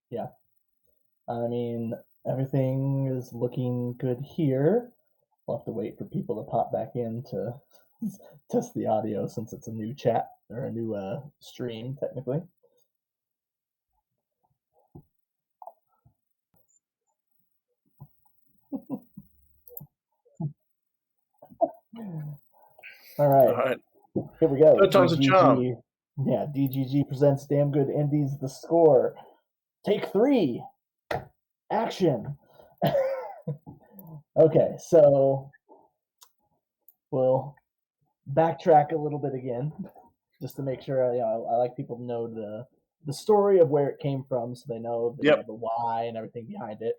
Yeah. I mean, everything is looking good here. We'll have to wait for people to pop back in to test the audio since it's a new chat or a new stream, technically. All All right, right. here we go. Third time's a charm. DGG. Yeah, DGG presents Damn Good Indies, the score. Take 3. Action. Okay, so we'll backtrack a little bit again, just to make sure. I like people to know the story of where it came from, so they know Yep. the why and everything behind it.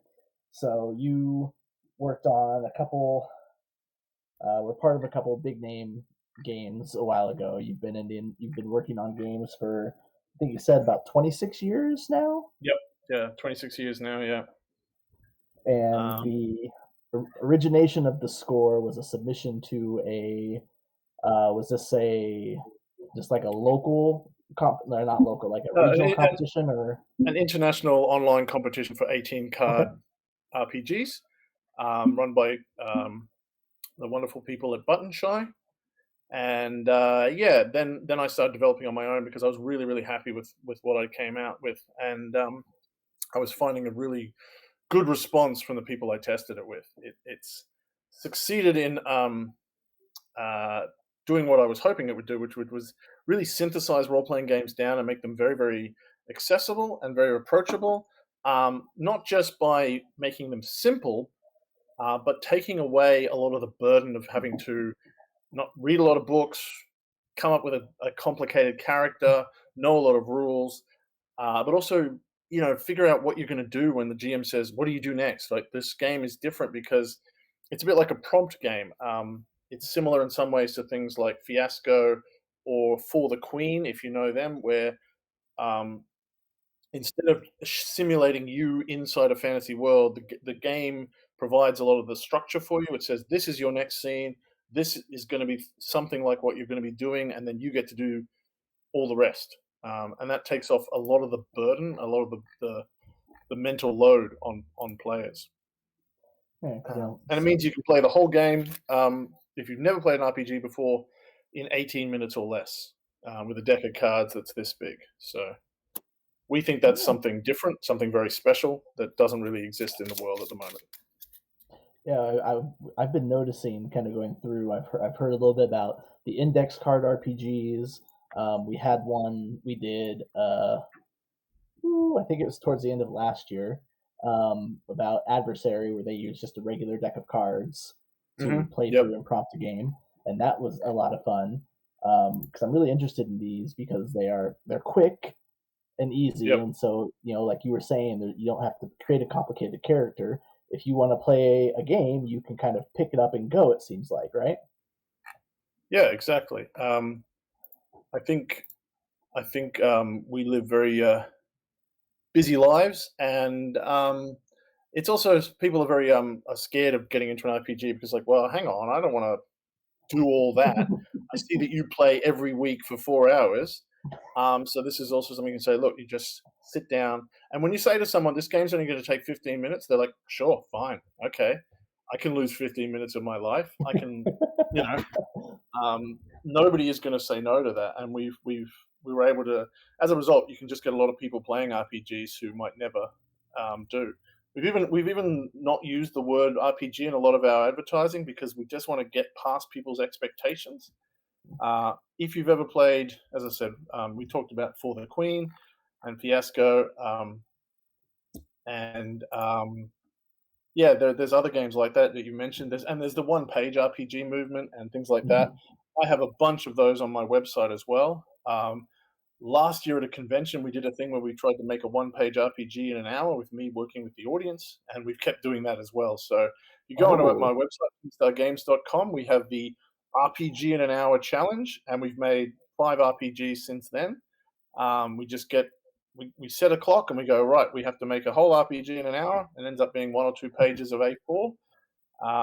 So you worked on a couple. Were part of a couple of big name games a while ago. You've been working on games for, I think you said, about 26 years now. Yep. Yeah. 26 years now. Yeah. And Um, the origination of the score was a submission to a was this a just like a local no, not local, like a regional an, competition, or an international online competition for 18 card okay. RPGs, run by the wonderful people at Button Shy. And yeah, then I started developing on my own because I was really happy with what I came out with, and I was finding a really good response from the people I tested it with. It's succeeded in uh, doing what I was hoping it would do, which was really synthesize role playing games down and make them very accessible and very approachable. Not just by making them simple, but taking away a lot of the burden of having to not read a lot of books, come up with a complicated character, know a lot of rules, but also figure out what you're going to do when the GM says, "What do you do next?" Like this game is different because it's a bit like a prompt game. It's similar in some ways to things like Fiasco or For the Queen, if you know them, where um, instead of simulating you inside a fantasy world, the game provides a lot of the structure for you. It says, this is your next scene. This is going to be something like what you're going to be doing, and then you get to do all the rest. And that takes off a lot of the burden, a lot of the mental load on players. Yeah, And it means you can play the whole game, if you've never played an RPG before, in 18 minutes or less, with a deck of cards that's this big. So we think that's yeah, something different, something very special that doesn't really exist in the world at the moment. yeah. I've been noticing, kind of going through. I've heard a little bit about the index card RPGs. We had one we did. I think it was towards the end of last year, about Adversary, where they used just a regular deck of cards to play Yep. through and prompt a game, and that was a lot of fun. Because I'm really interested in these because they're quick and easy, Yep. and so like you were saying, you don't have to create a complicated character. If you want to play a game, you can kind of pick it up and go. It seems like, right? Yeah, exactly. I think we live very busy lives, and it's also people are very are scared of getting into an RPG because, like, well, hang on, I don't want to do all that. I see that you play every week for 4 hours. So this is also something you can say, look, you just sit down. And when you say to someone, this game's only going to take 15 minutes, they're like, sure, fine. Okay. I can lose 15 minutes of my life. I can, you know, nobody is going to say no to that. And we were able to, as a result, you can just get a lot of people playing RPGs who might never do. We've even not used the word RPG in a lot of our advertising because we just want to get past people's expectations. If you've ever played, as I said, we talked about For the Queen and Fiasco, and yeah, there's other games like that you mentioned. There's the one page RPG movement and things like that. I have a bunch of those on my website as well. Last year at a convention, we did a thing where we tried to make a one-page RPG in an hour with me working with the audience, and we've kept doing that as well. So you go onto my Oh, website, stargames.com, we have the RPG in an hour challenge, and we've made 5 RPGs since then. We just get we set a clock and we go, right, we have to make a whole RPG in an hour, and it ends up being 1 or 2 pages of A4,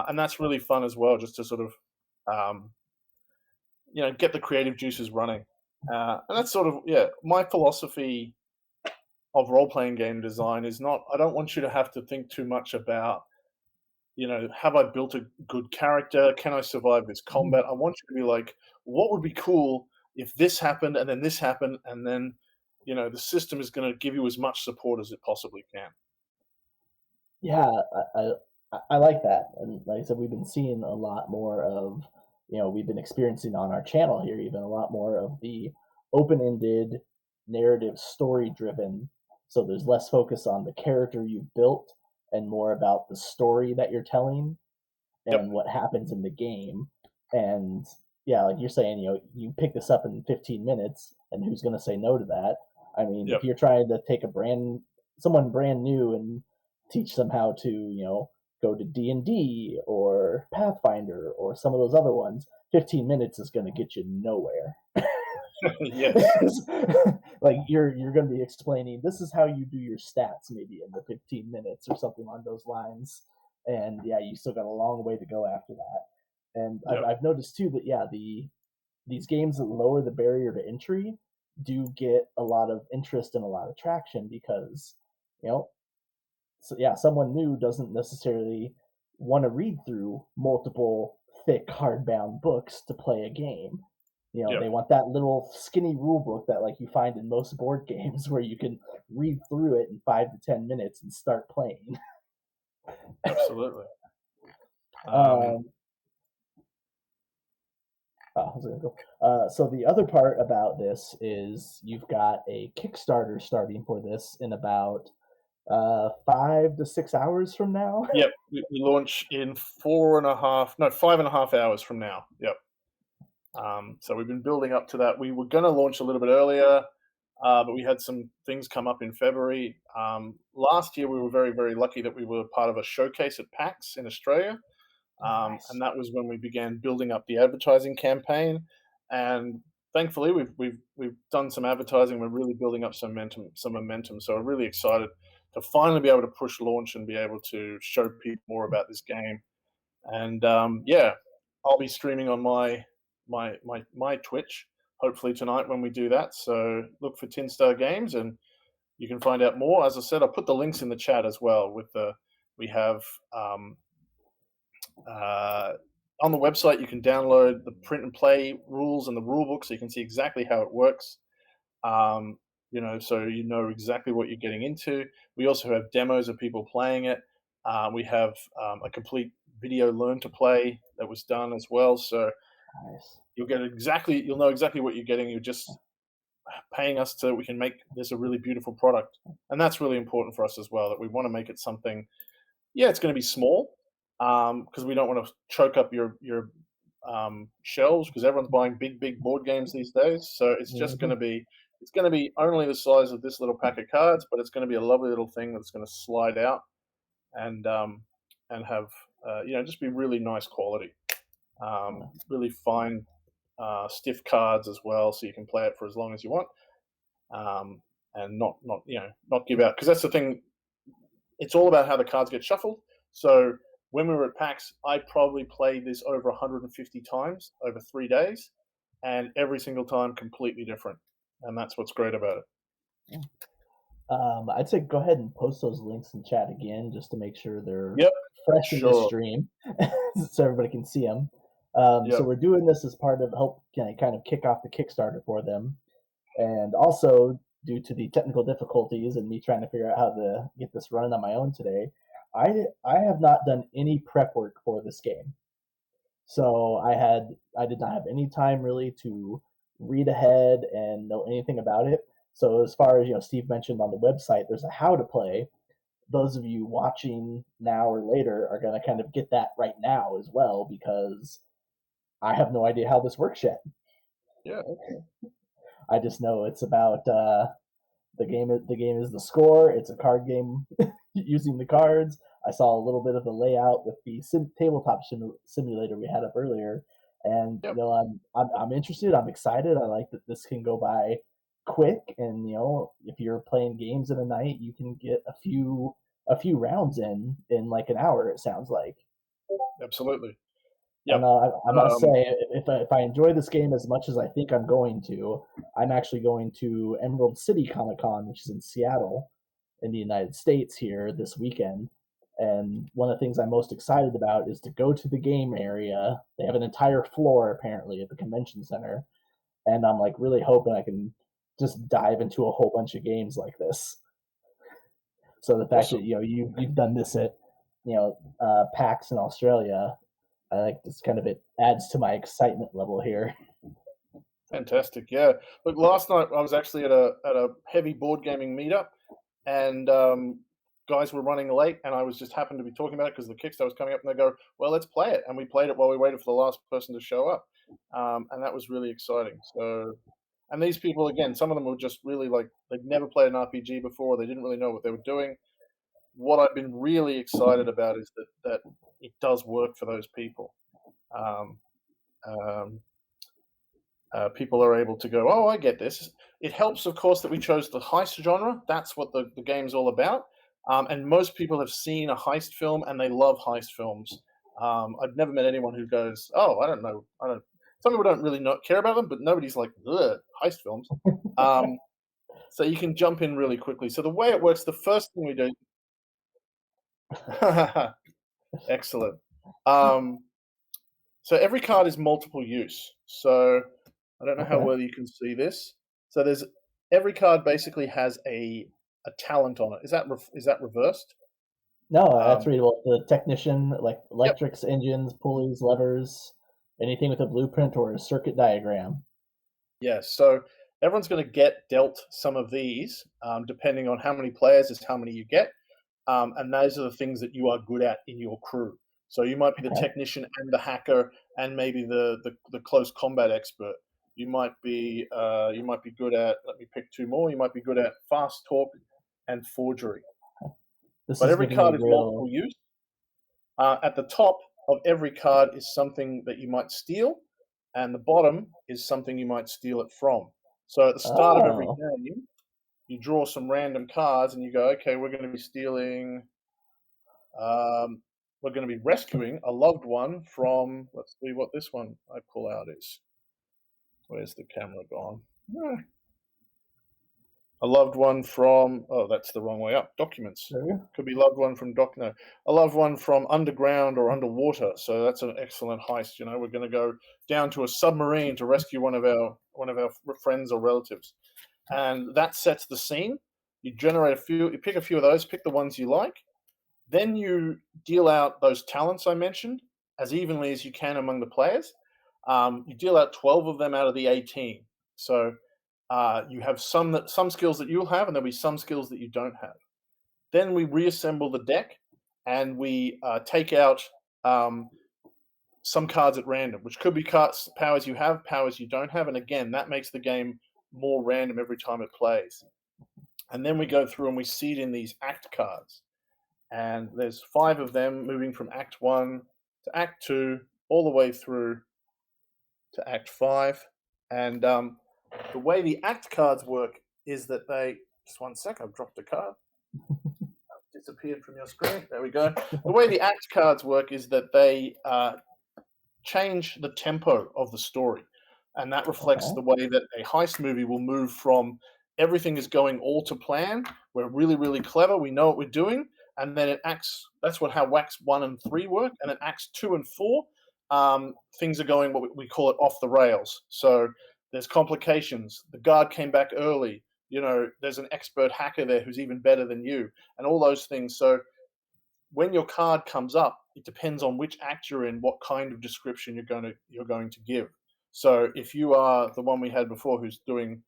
and that's really fun as well, just to sort of get the creative juices running. And that's sort of, yeah, my philosophy of role playing game design is not. I don't want you to have to think too much about, have I built a good character? Can I survive this combat? I want you to be like, what would be cool if this happened and then this happened, and then, the system is going to give you as much support as it possibly can. Yeah, I like that, and like I said, we've been seeing a lot more of, we've been experiencing on our channel here even a lot more of the open-ended narrative, story-driven. So there's less focus on the character you've built and more about the story that you're telling Yep. and what happens in the game. And yeah, like you're saying, you pick this up in 15 minutes, and who's going to say no to that? I mean, if Yep. you're trying to take someone brand new and teach them how to, go to D&D or Pathfinder or some of those other ones, 15 minutes is going to get you nowhere. Yes. Like you're going to be explaining this is how you do your stats maybe in the 15 minutes or something on those lines, and yeah, you still got a long way to go after that. And I've, Yep. I've noticed too that yeah, these games that lower the barrier to entry do get a lot of interest and a lot of traction because you know so yeah, someone new doesn't necessarily want to read through multiple thick hardbound books to play a game. Yep. They want that little skinny rule book that like you find in most board games where you can read through it in 5 to 10 minutes and start playing. Absolutely. Um, um, how's it gonna go? So the other part about this is you've got a Kickstarter starting for this in about 5 to 6 hours from now. yep. We launch in 4.5, no, 5.5 hours from now. Yep. So we've been building up to that. We were going to launch a little bit earlier, but we had some things come up in February. Last year, we were very, very lucky that we were part of a showcase at PAX in Australia. Oh, nice. And that was when we began building up the advertising campaign. And thankfully, we've done some advertising. We're really building up some momentum. So we're really excited to finally be able to push launch and be able to show people more about this game. And yeah, I'll be streaming on my Twitch hopefully tonight when we do that. So look for Tin Star Games, and you can find out more. As I said, I'll put the links in the chat as well. We have uh, on the website, you can download the print and play rules and the rule book, so you can see exactly how it works. Um, so you know exactly what you're getting into. We also have demos of people playing it. We have a complete video learn to play that was done as well. So Nice. you'll know exactly what you're getting. You're just paying us so we can make this a really beautiful product, and that's really important for us as well. That we want to make it something. Yeah, it's going to be small because we don't want to choke up your shelves because everyone's buying big board games these days. So Mhm. it's going to be only the size of this little pack of cards, but it's going to be a lovely little thing that's going to slide out and have just be really nice quality, really fine stiff cards as well, so you can play it for as long as you want, um, and not give out because that's the thing. It's all about how the cards get shuffled. So when we were at PAX, I probably played this over 150 times over 3 days, and every single time completely different. And that's what's great about it. I'd say go ahead and post those links in chat again just to make sure they're Yep, fresh in this sure. stream so everybody can see them. So Yep, we're doing this as part of help kind of kick off the Kickstarter for them. And also, due to the technical difficulties and me trying to figure out how to get this running on my own today, I have not done any prep work for this game. So I did not have any time really to read ahead and know anything about it. So as far as Steve mentioned on the website, there's a how to play. Those of you watching now or later are going to kind of get that right now as well because I have no idea how this works yet. yeah, I just know it's about the game is the score. It's a card game using the cards. I saw a little bit of the layout with the tabletop simulator we had up earlier, and yep, I'm interested. I'm excited. I like that this can go by quick, and if you're playing games in a night, you can get a few rounds in like an hour. It sounds like. absolutely. And Yep. I must say, Um, if I enjoy this game as much as I think I'm going to, I'm actually going to Emerald City Comic Con, which is in Seattle, in the United States here this weekend. And one of the things I'm most excited about is to go to the game area. They have an entire floor apparently at the convention center, and I'm like really hoping I can just dive into a whole bunch of games like this. So the fact that awesome. you've done this at PAX in Australia, I like this kind of it adds to my excitement level here. Fantastic. Yeah. Look, last night I was actually at a heavy board gaming meetup, and guys were running late, and I was just happened to be talking about it because the Kickstarter was coming up, and they go, "Well, let's play it," and we played it while we waited for the last person to show up, and that was really exciting. So, and these people again, some of them were just really like they'd never played an RPG before, they didn't really know what they were doing. What I've been really excited about is that it does work for those people. Um, um, People are able to go, oh, I get this. It helps, of course, that we chose the heist genre. That's what the game's all about. And most people have seen a heist film and they love heist films. I've never met anyone who goes, oh, I don't know. I don't. Some people don't really not care about them, but nobody's like, ugh, heist films. Um, so you can jump in really quickly. So the way it works, the first thing we do, excellent. Um, So every card is multiple use. So I don't know how Okay. well you can see this. So there's every card basically has a talent on it. Is that reversed? No, that's Um, readable. The technician, like yep. electrics, engines, pulleys, levers, anything with a blueprint or a circuit diagram. Yeah. So everyone's going to get dealt some of these, depending on how many players is how many you get, and those are the things that you are good at in your crew. So you might be the Okay. technician and the hacker, and maybe the close combat expert. You might be good at. Let me pick two more. You might be good at fast talk and forgery. This But is every giving me card a is multiple real. use. At the top of every card is something that you might steal, and the bottom is something you might steal it from. So at the start of every Oh, game, you draw some random cards, and you go, okay, we're going to be stealing. Um, we're going to be rescuing a loved one from. Let's see what this one I pull out is. Where's the camera gone? A loved one from. Oh, that's the wrong way up. Documents. there we go. Could be loved one from doc. No, a loved one from underground or underwater. So that's an excellent heist. You know, we're going to go down to a submarine to rescue one of our friends or relatives, and that sets the scene. You generate a few. You pick a few of those. Pick the ones you like. Then you deal out those talents I mentioned as evenly as you can among the players. You deal out 12 of them out of the 18. So you have some skills that you'll have, and there'll be some skills that you don't have. Then we reassemble the deck, and we take out um, some cards at random, which could be cards, powers you have, powers you don't have, and again, that makes the game more random every time it plays. And then we go through and we seed in these act cards, and there's five of them moving from Act One to Act Two, all the way through to Act Five. And the way the Act cards work is that they just one sec, I've dropped a card, disappeared from your screen. There we go. The way the Act cards work is that they change the tempo of the story, and that reflects Okay. the way that a heist movie will move from everything is going all to plan. We're really, really clever. We know what we're doing, and then it acts. That's what how Wax 1 and 3 work, and then Acts 2 and 4. Things are going what we call it off the rails. So there's complications. The guard came back early. You know, there's an expert hacker there who's even better than you, and all those things. So when your card comes up, it depends on which act you're in, what kind of description you're going to give. So if you are the one we had before, who's doing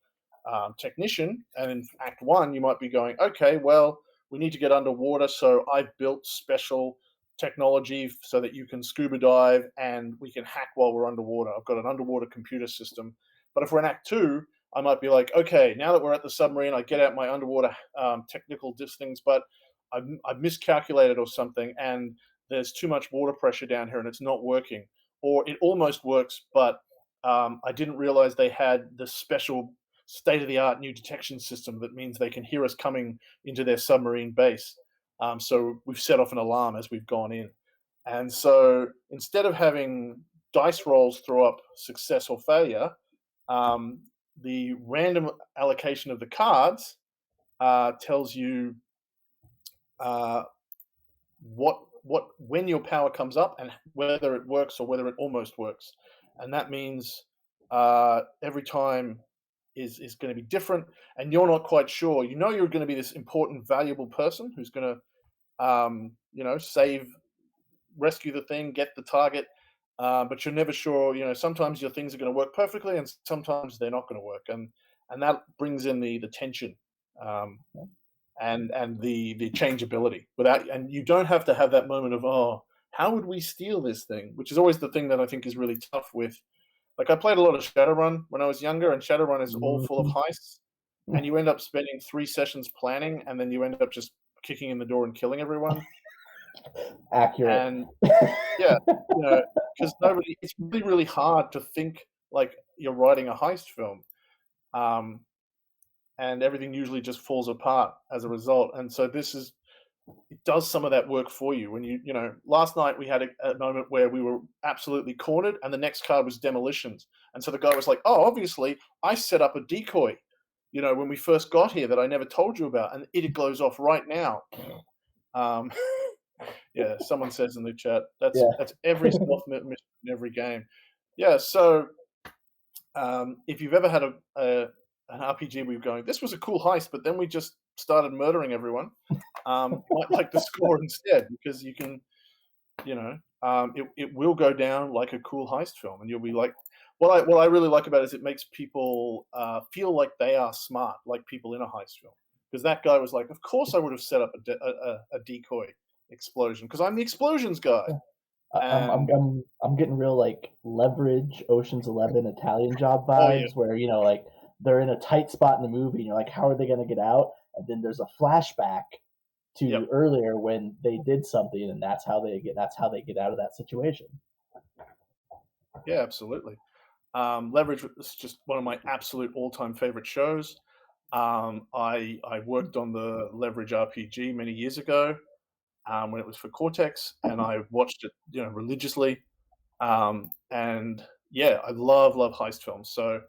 technician, and in Act One, you might be going, okay, well, we need to get underwater, so I've built special technology so that you can scuba dive and we can hack while we're underwater. I've got an underwater computer system. But if we're in Act Two, I might be like, okay, now that we're at the submarine, I get out my underwater technical things, but I've miscalculated or something, and there's too much water pressure down here and it's not working. Or it almost works, but I didn't realize they had this special state of the art new detection system that means they can hear us coming into their submarine base. So we've set off an alarm as we've gone in. And so instead of having dice rolls throw up success or failure, um, the random allocation of the cards tells you uh, what when your power comes up and whether it works or whether it almost works, and that means every time is going to be different, and you're not quite sure. You know you're going to be this important, valuable person who's going to save, rescue the thing, get the target. But you're never sure. Sometimes your things are going to work perfectly, and sometimes they're not going to work, and that brings in the tension. Um, and the changeability without, and you don't have to have that moment of, oh, how would we steal this thing, which is always the thing that I think is really tough with, like, I played a lot of Shadowrun when I was younger, and Shadowrun is all full of Mhm. heists, and you end up spending 3 sessions planning, and then you end up just kicking in the door and killing everyone. Accurate. And yeah, because nobody, it's really, really hard to think like you're writing a heist film. um, and everything usually just falls apart as a result, and so this is, it does some of that work for you. When last night we had a moment where we were absolutely cornered, and the next card was demolitions, and so the guy was like, "Oh, obviously I set up a decoy, when we first got here that I never told you about, and it goes off right now." Um, yeah, someone says in the chat that's Yeah. that's every stealth mission in every game. Yeah, so if you've ever had an RPG where you're going, this was a cool heist, but then we just started murdering everyone, you might like the score instead, because you can, it will go down like a cool heist film, and you'll be like, what I really like about it is it makes people feel like they are smart, like people in a heist film. Because that guy was like, of course I would have set up a decoy explosion because I'm the explosions guy. I'm And I'm getting real like Leverage, Ocean's 11, Italian Job oh yeah, vibes, where like they're in a tight spot in the movie, and you're like, how are they going to get out? And then there's a flashback to yep, earlier when they did something, and that's how they get out of that situation. yeah, absolutely. Leverage is just one of my absolute all-time favorite shows. I worked on the Leverage RPG many years ago, when it was for Cortex, and I watched it, religiously. And yeah, I love heist films. So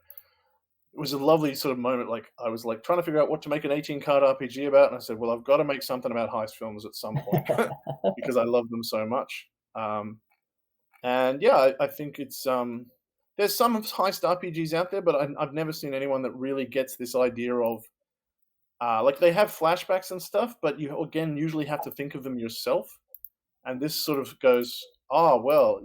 it was a lovely sort of moment. Like, I was like trying to figure out what to make an 18 card RPG about, and I said, well, I've got to make something about heist films at some point because I love them so much. And yeah, I think it's there's some heist RPGs out there, but I've never seen anyone that really gets this idea of like, they have flashbacks and stuff, but you again usually have to think of them yourself. And this sort of goes, oh well,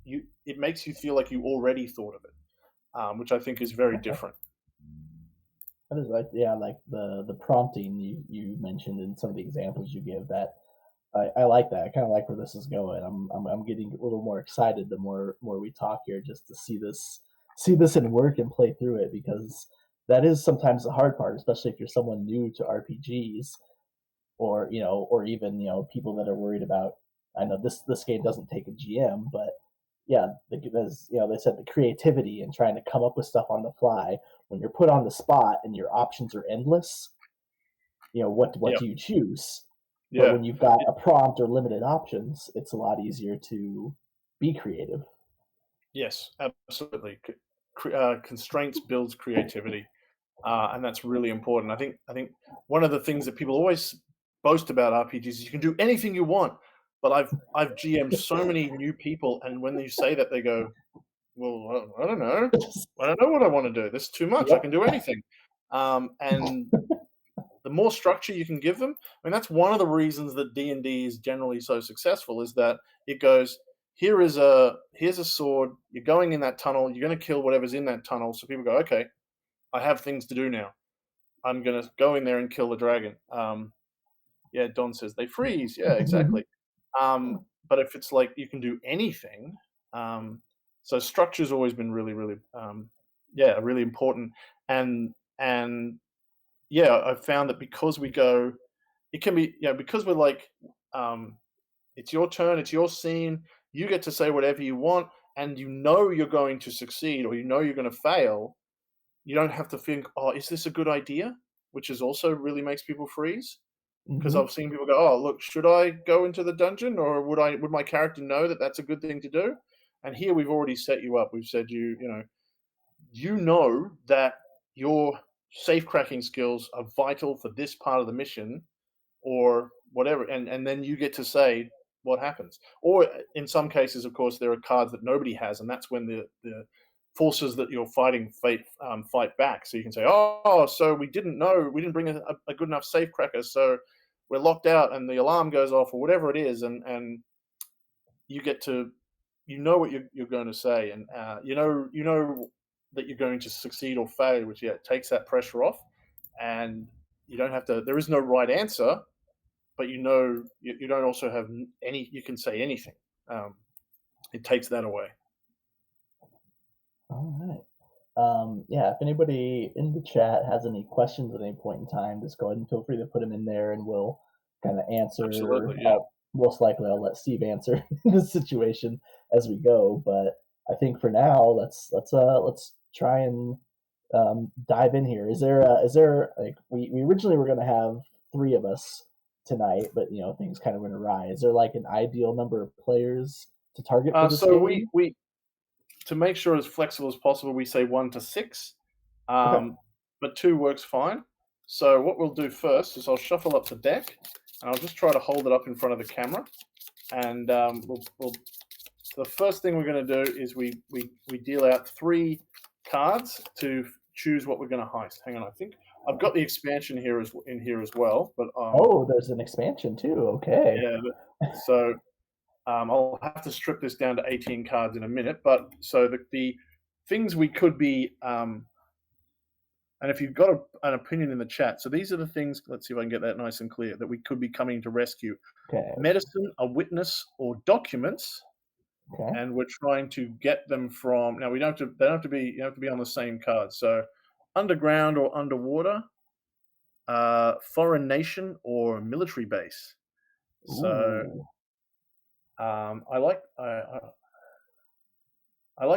it makes you feel like you already thought of it, which I think is very different. That is like, yeah, like the prompting you mentioned in some of the examples you give. That I like that. I kind of like where this is going. I'm getting a little more excited the more we talk here, just to see this in work and play through it, because that is sometimes the hard part, especially if you're someone new to RPGs, or or even people that are worried about. I know this game doesn't take a GM, but yeah, there's they said the creativity and trying to come up with stuff on the fly when you're put on the spot and your options are endless. What Yeah, do you choose? But yeah, when you've got a prompt or limited options, it's a lot easier to be creative. yes, absolutely. Constraints builds creativity, and that's really important. I think one of the things that people always boast about RPGs is you can do anything you want. But I've GM'd so many new people, and when you say that, they go, "Well, I don't know. I don't know what I want to do. This is too much. I Yep. can do anything." And the more structure you can give them, I mean, that's one of the reasons that D&D is generally so successful, is that it goes, here's a sword. You're going in that tunnel. You're going to kill whatever's in that tunnel. So people go, okay, I have things to do now. I'm going to go in there and kill the dragon. Yeah, Don says they freeze. Yeah, exactly. But if it's like you can do anything, so structure's always been really, really, yeah, really important. And yeah, I've found that because we go, it can be, because we're like, um, it's your turn, it's your scene, you get to say whatever you want, and you're going to succeed or you're going to fail. You don't have to think, oh, is this a good idea? Which is also really makes people freeze. because Hmm. I've seen people go, "Oh, look, should I go into the dungeon, or would my character know that that's a good thing to do?" And here we've already set you up. We've said you know that your safe cracking skills are vital for this part of the mission or whatever, and then you get to say what happens. Or in some cases, of course, there are cards that nobody has, and that's when the forces that you're fighting fight back. So you can say, "Oh, so we didn't know, we didn't bring a good enough safe cracker, so we're locked out," and the alarm goes off, or whatever it is, and you get to you know what you're going to say, and you know that you're going to succeed or fail, which yeah takes that pressure off, and you don't have to. There is no right answer, but you don't also have any. You can say anything. Um, it takes that away. All right. Yeah, if anybody in the chat has any questions at any point in time, just go ahead and feel free to put them in there, and we'll kind of answer. Absolutely, yeah. Most likely, I'll let Steve answer this situation as we go. But I think for now, let's try and dive in here. Is there like we originally were going to have three of us tonight, but things kind of went awry. Is there like an ideal number of players to target for this So we game? we to make sure as flexible as possible, we say 1 to 6, Okay. but 2 works fine. So what we'll do first is I'll shuffle up the deck, and I'll just try to hold it up in front of the camera, and we'll so the first thing we're going to do is we deal out 3 cards to choose what we're going to heist. Hang on, I think I've got the expansion here as in here as well, but Oh, there's an expansion too. Okay. yeah, so I'll have to strip this down to 18 cards in a minute. But so the things we could be, and if you've got an opinion in the chat, so these are the things. Let's see if I can get that nice and clear that we could be coming to rescue: Okay. medicine, a witness, or documents. Okay. And we're trying to get them from. Now we don't have to. They don't have to be. You have to be on the same card. So underground or underwater, foreign nation or military base. So Ooh. I like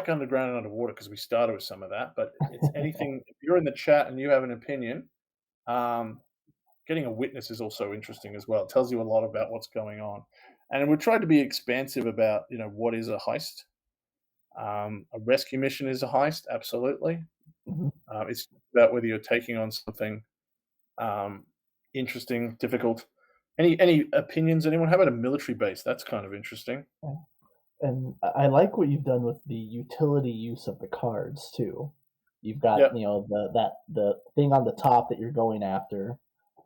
underground and underwater because we started with some of that, but it's anything. If you're in the chat and you have an opinion, um, getting a witness is also interesting as well. It tells you a lot about what's going on, and we tried to be expansive about what is a heist. A rescue mission is a heist, absolutely. Mhm. It's about whether you're taking on something um, interesting, difficult. Any opinions? Anyone? How about a military base? That's kind of interesting. Yeah. And I like what you've done with the utility use of the cards too. You've got, Yep, the thing on the top that you're going after,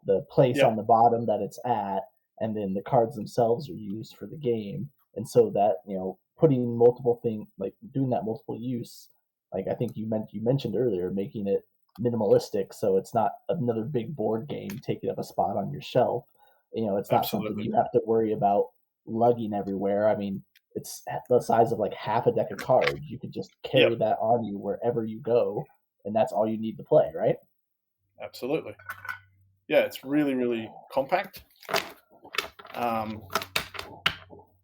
the place yep, on the bottom that it's at, and then the cards themselves are used for the game. And so that, putting multiple thing like doing that multiple use, like I think you mentioned earlier, making it minimalistic so it's not another big board game taking up a spot on your shelf. It's not something absolutely. you have to worry about lugging everywhere. I mean, it's the size of like half a deck of cards. You could just Yep, carry that on you wherever you go, and that's all you need to play, right? absolutely. Yeah, it's really, really compact. Um,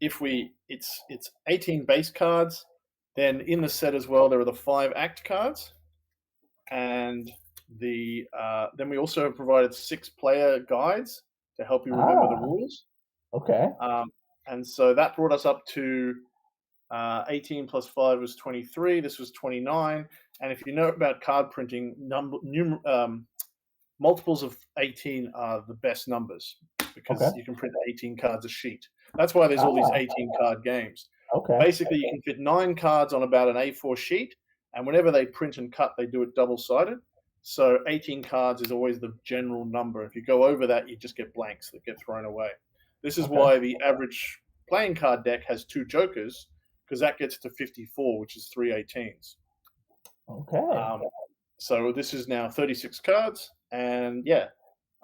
if we, it's 18 base cards. Then in the set as well, there are the 5 act cards, and then we also have provided 6 player guides to help you remember the Ah, rules. okay. Um, and so that brought us up to 18 plus 5 was 23. This was 29. And if you know about card printing, multiples of 18 are the best numbers Okay. because you can print 18 cards a sheet. That's why there's all these Ah, 18 card games. okay. Basically, you can fit 9 cards on about an A4 sheet, and whenever they print and cut, they do it double sided. So 18 cards is always the general number. If you go over that, you just get blanks that get thrown away. This is Okay. why the average playing card deck has 2 jokers, because that gets to 54, which is 3 18s. Okay. Um, so this is now 36 cards, and yeah,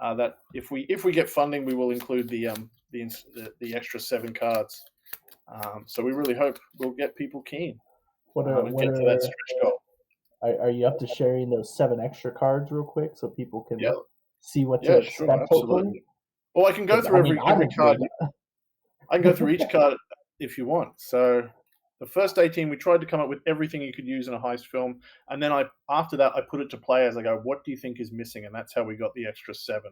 that if we get funding, we will include the extra 7 cards. So we really hope we'll get people keen What are and what get to that are stretch goal. are you up to sharing those 7 extra cards real quick so people Yeah, can see what to yeah, sure, expect? Hopefully, absolutely. Well, I can go because through I mean I'm every card. intrigued. I can go through each card if you want. So the first 18, we tried to come up with everything you could use in a heist film, and then after that I put it to players. I go, what do you think is missing? And that's how we got the extra 7.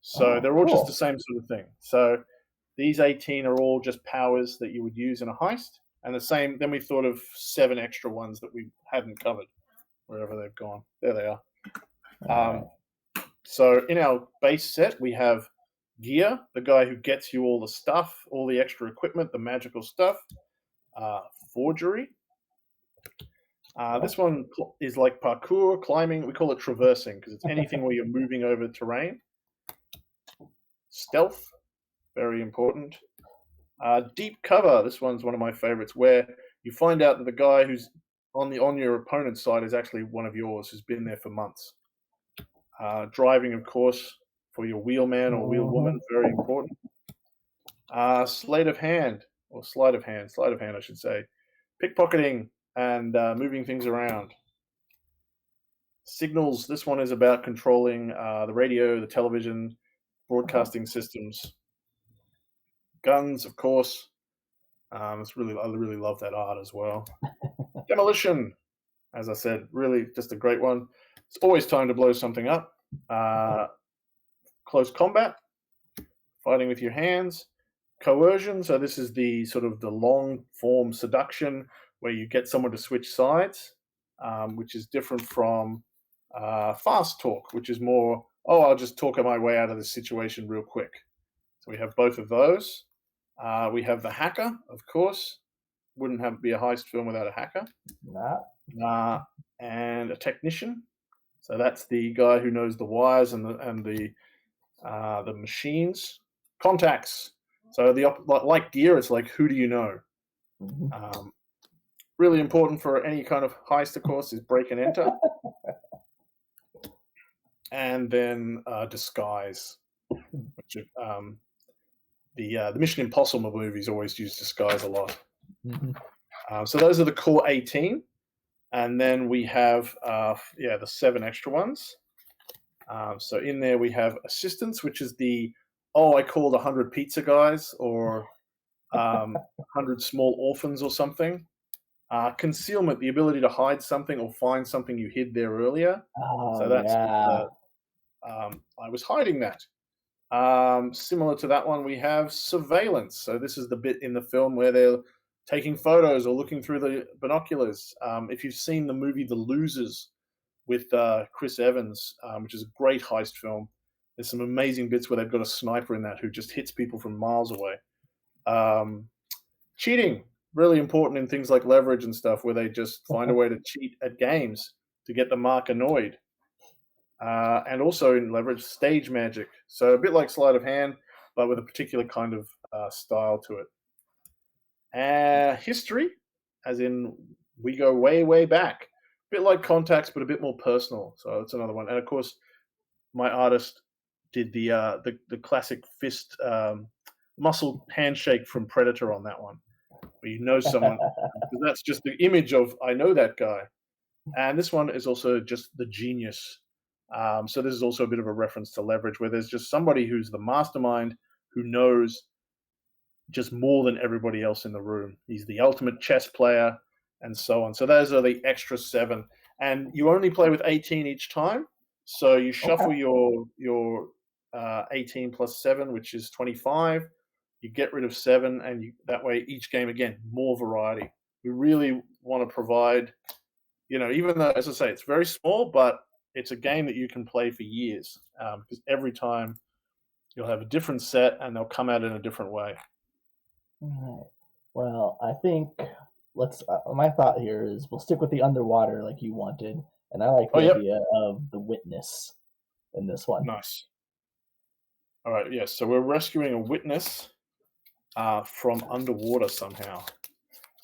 So Oh, they're all just the cool. same sort of thing. So these 18 are all just powers that you would use in a heist, and the same. Then we thought of 7 extra ones that we hadn't covered wherever they've gone. There they are. All Um, right. so in our base set, we have Gear, the guy who gets you all the stuff, all the extra equipment, the magical stuff. Uh, Forgery. This Oh, one is like parkour, climbing. We call it traversing because it's anything where you're moving over terrain. Stealth, very important. Deep cover. This one's one of my favorites, where you find out that the guy who's on your opponent's side is actually one of yours, who's been there for months. Driving, of course, for your wheelman or wheelwoman, mhm. very important. Sleight of hand, or sleight of hand, I should say. Pickpocketing and moving things around. Signals. This one is about controlling the radio, the television, Oh, broadcasting systems. Guns, of course. I really love that art as well. Demolition, as I said, really just a great one. It's always time to blow something up. Uh, Close combat, fighting with your hands. Coercion, so this is the sort of the long form seduction where you get someone to switch sides, which is different from fast talk, which is more, oh, I'll just talk my way out of this situation real quick. So we have both of those. We have the hacker, of course. Wouldn't have be a heist film without a hacker. not. Uh, and a technician. So that's the guy who knows the wires and the machines. Contacts. So like Gear, it's like who do you know? Mhm. Um, really important for any kind of heist, of course, is break and enter, and then disguise. Which the Mission Impossible movies always use disguise a lot. Mhm. So those are the core 18, and then we have the 7 extra ones. So in there we have assistance, which is the I called 100 pizza guys or 100 small orphans or something. Concealment, the ability to hide something or find something you hid there earlier. Oh So that's yeah. I was hiding that. Similar to that one, we have surveillance. So this is the bit in the film where they're taking photos or looking through the binoculars. If you've seen the movie The Losers with Chris Evans, which is a great heist film, there's some amazing bits where they've got a sniper in that who just hits people from miles away. Um, Cheating, really important in things like Leverage and stuff, where they just find a way to cheat at games to get the mark annoyed. And also in Leverage, stage magic. So a bit like sleight of hand, but with a particular kind of style to it. History, as in we go way, way back. A bit like Contacts, but a bit more personal. So that's another one. And of course, my artist did the classic fist muscle handshake from Predator on that one, where you know someone because that's just the image of I know that guy. And this one is also just the genius. So this is also a bit of a reference to Leverage, where there's just somebody who's the mastermind who knows just more than everybody else in the room. He's the ultimate chess player, and so on. So those are the extra 7, and you only play with 18 each time. So you Okay. shuffle your 18 plus 7, which is 25. You get rid of 7, and that way each game again more variety. We really want to provide, even though, as I say, it's very small, but it's a game that you can play for years because every time you'll have a different set and they'll come out in a different way. All right. Well, I think let's. My thought here is we'll stick with the underwater like you wanted, and I like Oh, the yep. idea of the witness in this one. Nice. All right. Yes. So we're rescuing a witness from underwater somehow.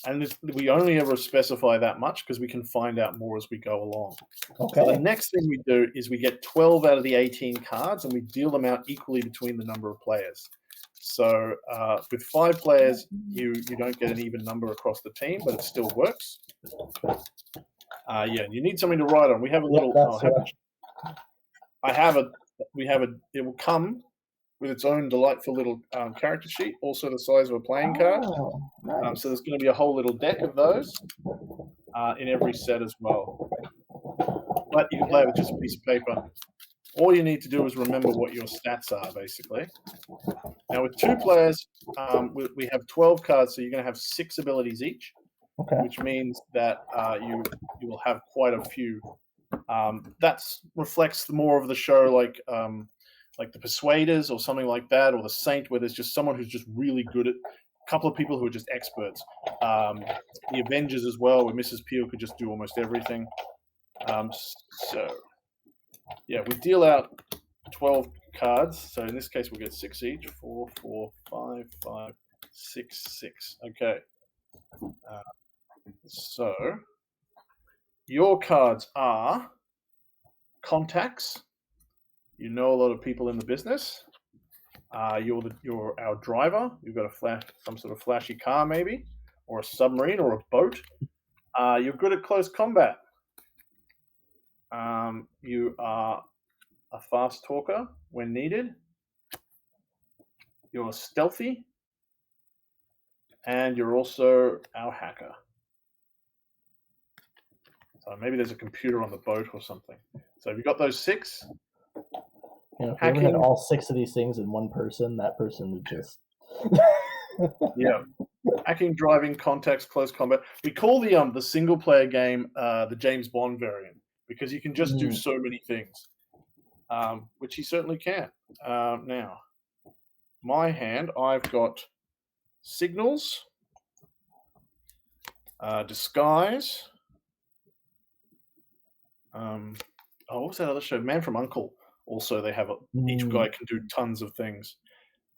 And we only ever specify that much because we can find out more as we go along. So the Okay. next thing we do is we get 12 out of the 18 cards and we deal them out equally between the number of players. So with 5 players, you don't get an even number across the team, but it still works. You need something to write on. We have a Yep, little. that's what. I have a. We have a. It will come with its own delightful little character sheet, also the size of a playing card. Oh, So nice. there's going to be a whole little deck of those in every set as well. But you can play it with just a piece of paper. All you need to do is remember what your stats are, basically. Now, with 2 players, we have 12 cards, so you're going to have 6 abilities each, Okay. which means that you will have quite a few. That reflects more of the show, like the Persuaders or something like that, or the Saint, where there's just someone who's just really good at a couple of people who are just experts. The Avengers as well, where Mrs. Peel could just do almost everything. So, yeah, we deal out 12 cards. So in this case, we'll get 6 each. 4, 4, 5, 5, 6, 6. Okay. So your cards are contacts. You know a lot of people in the business. You're our driver. You've got some sort of flashy car, maybe, or a submarine, or a boat. You're good at close combat. You are a fast talker when needed. You're stealthy, and you're also our hacker. So maybe there's a computer on the boat or something. So have you got those 6? If you ever had all 6 of these things in one person, that person would just yeah. Hacking, driving, contacts, close combat. We call the single player game the James Bond variant because you can just do so many things, which he certainly can. Now, my hand, I've got signals, disguise. What was that other show? Man from U.N.C.L.E. Also, they have each guy can do tons of things.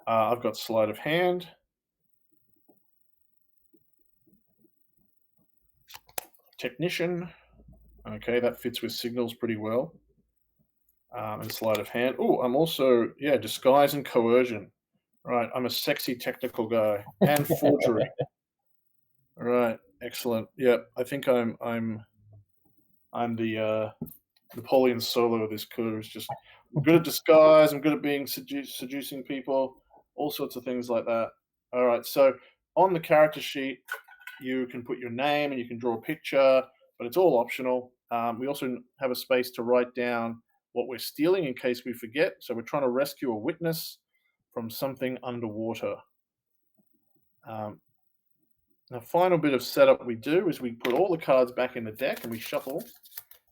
I've got sleight of hand. Technician. Okay, that fits with signals pretty well. And sleight of hand. Oh, I'm also, disguise and coercion. Right, I'm a sexy technical guy. And forgery. Right, excellent. Yeah, I think I'm the Napoleon Solo of this crew. Is just I'm good at disguise. I'm good at being seducing people. All sorts of things like that. All right. So on the character sheet, you can put your name and you can draw a picture, but it's all optional. We also have a space to write down what we're stealing in case we forget. So we're trying to rescue a witness from something underwater. The final bit of setup we do is we put all the cards back in the deck and we shuffle,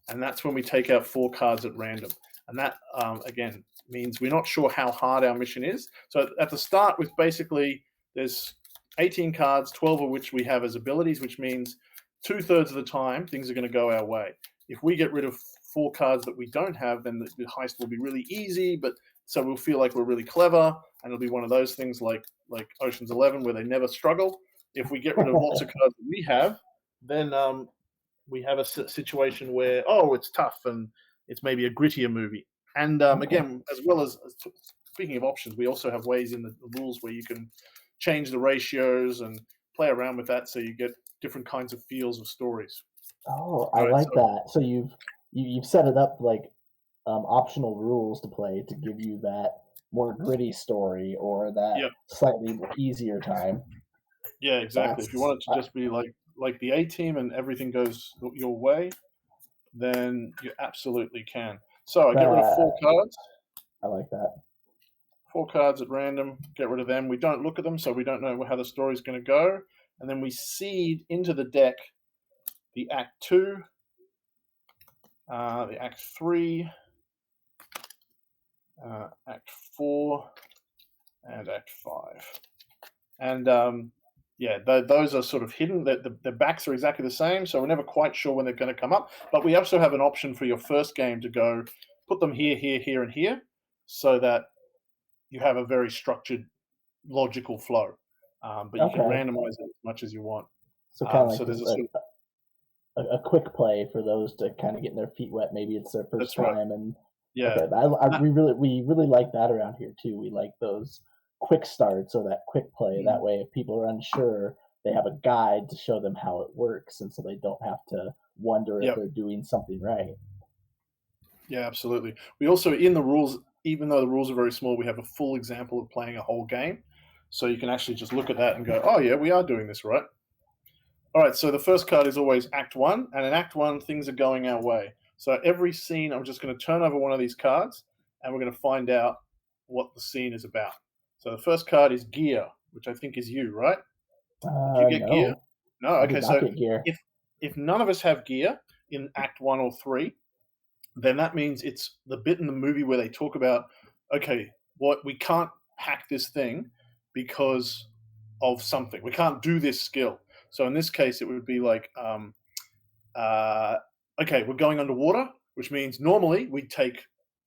and that's when we take out 4 cards at random. And that, again, means we're not sure how hard our mission is. So at the start, with basically, there's 18 cards, 12 of which we have as abilities, which means 2/3 of the time, things are going to go our way. If we get rid of 4 cards that we don't have, then the heist will be really easy, but so we'll feel like we're really clever, and it'll be one of those things like Ocean's 11, where they never struggle. If we get rid of lots of cards that we have, then we have a situation where, it's tough, and it's maybe a grittier movie. And again, as well as speaking of options, we also have ways in the rules where you can change the ratios and play around with that, so you get different kinds of feels of stories. Oh, I like that. So you've set it up like optional rules to play to give you that more gritty story or that slightly easier time. Yeah, exactly. If you want it to just be like the A-Team and everything goes your way, then you absolutely can. So I get rid of 4 cards. I like that. 4 cards at random, get rid of them. We don't look at them, so we don't know how the story's going to go. And then we seed into the deck the Act 2, the Act 3, Act 4, and Act 5. And those are sort of hidden. The backs are exactly the same, so we're never quite sure when they're going to come up. But we also have an option for your first game to go put them here, here, here, and here, so that you have a very structured, logical flow. But you can randomize it as much as you want. So kind of like a quick play for those to kind of get their feet wet. Maybe it's their first time, right. And we really like that around here too. We like those quick starts or that quick play. That way, if people are unsure, they have a guide to show them how it works, and so they don't have to wonder if they're doing something right. Yeah, absolutely. We also, in the rules, even though the rules are very small, we have a full example of playing a whole game. So you can actually just look at that and go, oh yeah, we are doing this right. All right, so the first card is always Act 1, and in Act 1, things are going our way. So every scene, I'm just going to turn over one of these cards, and we're going to find out what the scene is about. So the first card is gear, which I think is you, right? Did you get gear? No, No. I Okay. did not So get gear. if none of us have gear in Act 1 or 3, then that means it's the bit in the movie where they talk about, okay, what we can't hack this thing because of something. We can't do this skill. So in this case, it would be like, uh, okay, we're going underwater, which means normally we take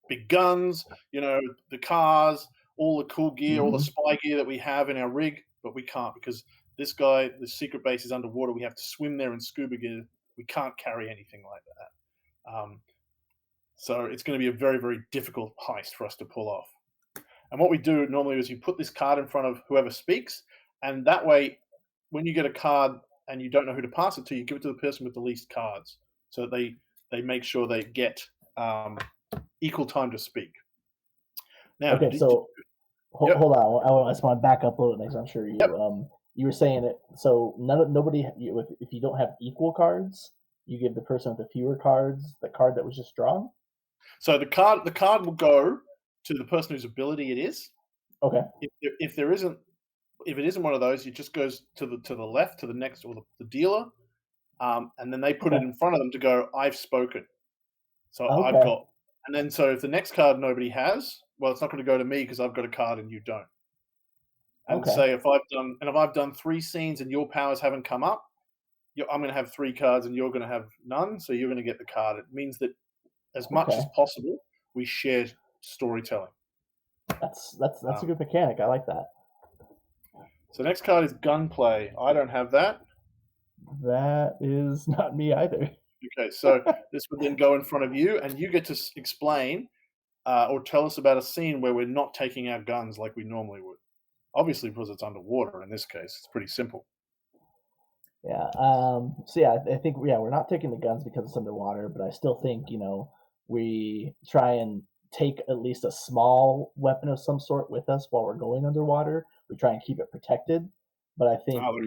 big guns, the cars, all the cool gear, all the Hmm. spy gear that we have in our rig, but we can't because the secret base is underwater. We have to swim there in scuba gear. We can't carry anything like that. So it's going to be a very, very difficult heist for us to pull off. And what we do normally is you put this card in front of whoever speaks, and that way, when you get a card and you don't know who to pass it to, you give it to the person with the least cards, so that they make sure they get equal time to speak. Now, Okay, so yep. hold on. I just want to back up a little bit because I'm sure Yep. you were saying it. So nobody if you don't have equal cards, you give the person with the fewer cards the card that was just drawn. So the card will go to the person whose ability it is. Okay. If there isn't, if it isn't one of those, it just goes to the left, to the next, or the dealer, and then they put it Okay. in front of them to go, I've spoken. So I've Okay. got, and then so if the next card nobody has, well, it's not going to go to me because I've got a card and you don't. And Okay. say if I've done 3 scenes and your powers haven't come up, I'm going to have 3 cards and you're going to have none. So you're going to get the card. It means that as much as Okay. possible, we share storytelling. That's a Um, good mechanic. I like that. so next card is gunplay. I don't have that. That is not me either. Okay, so this would then go in front of you, and you get to explain or tell us about a scene where we're not taking our guns like we normally would. Obviously, because it's underwater in this case, it's pretty simple. Yeah. So yeah, I think we're not taking the guns because it's underwater, but I still think we try and take at least a small weapon of some sort with us while we're going underwater. We try and keep it protected, but I think Oh,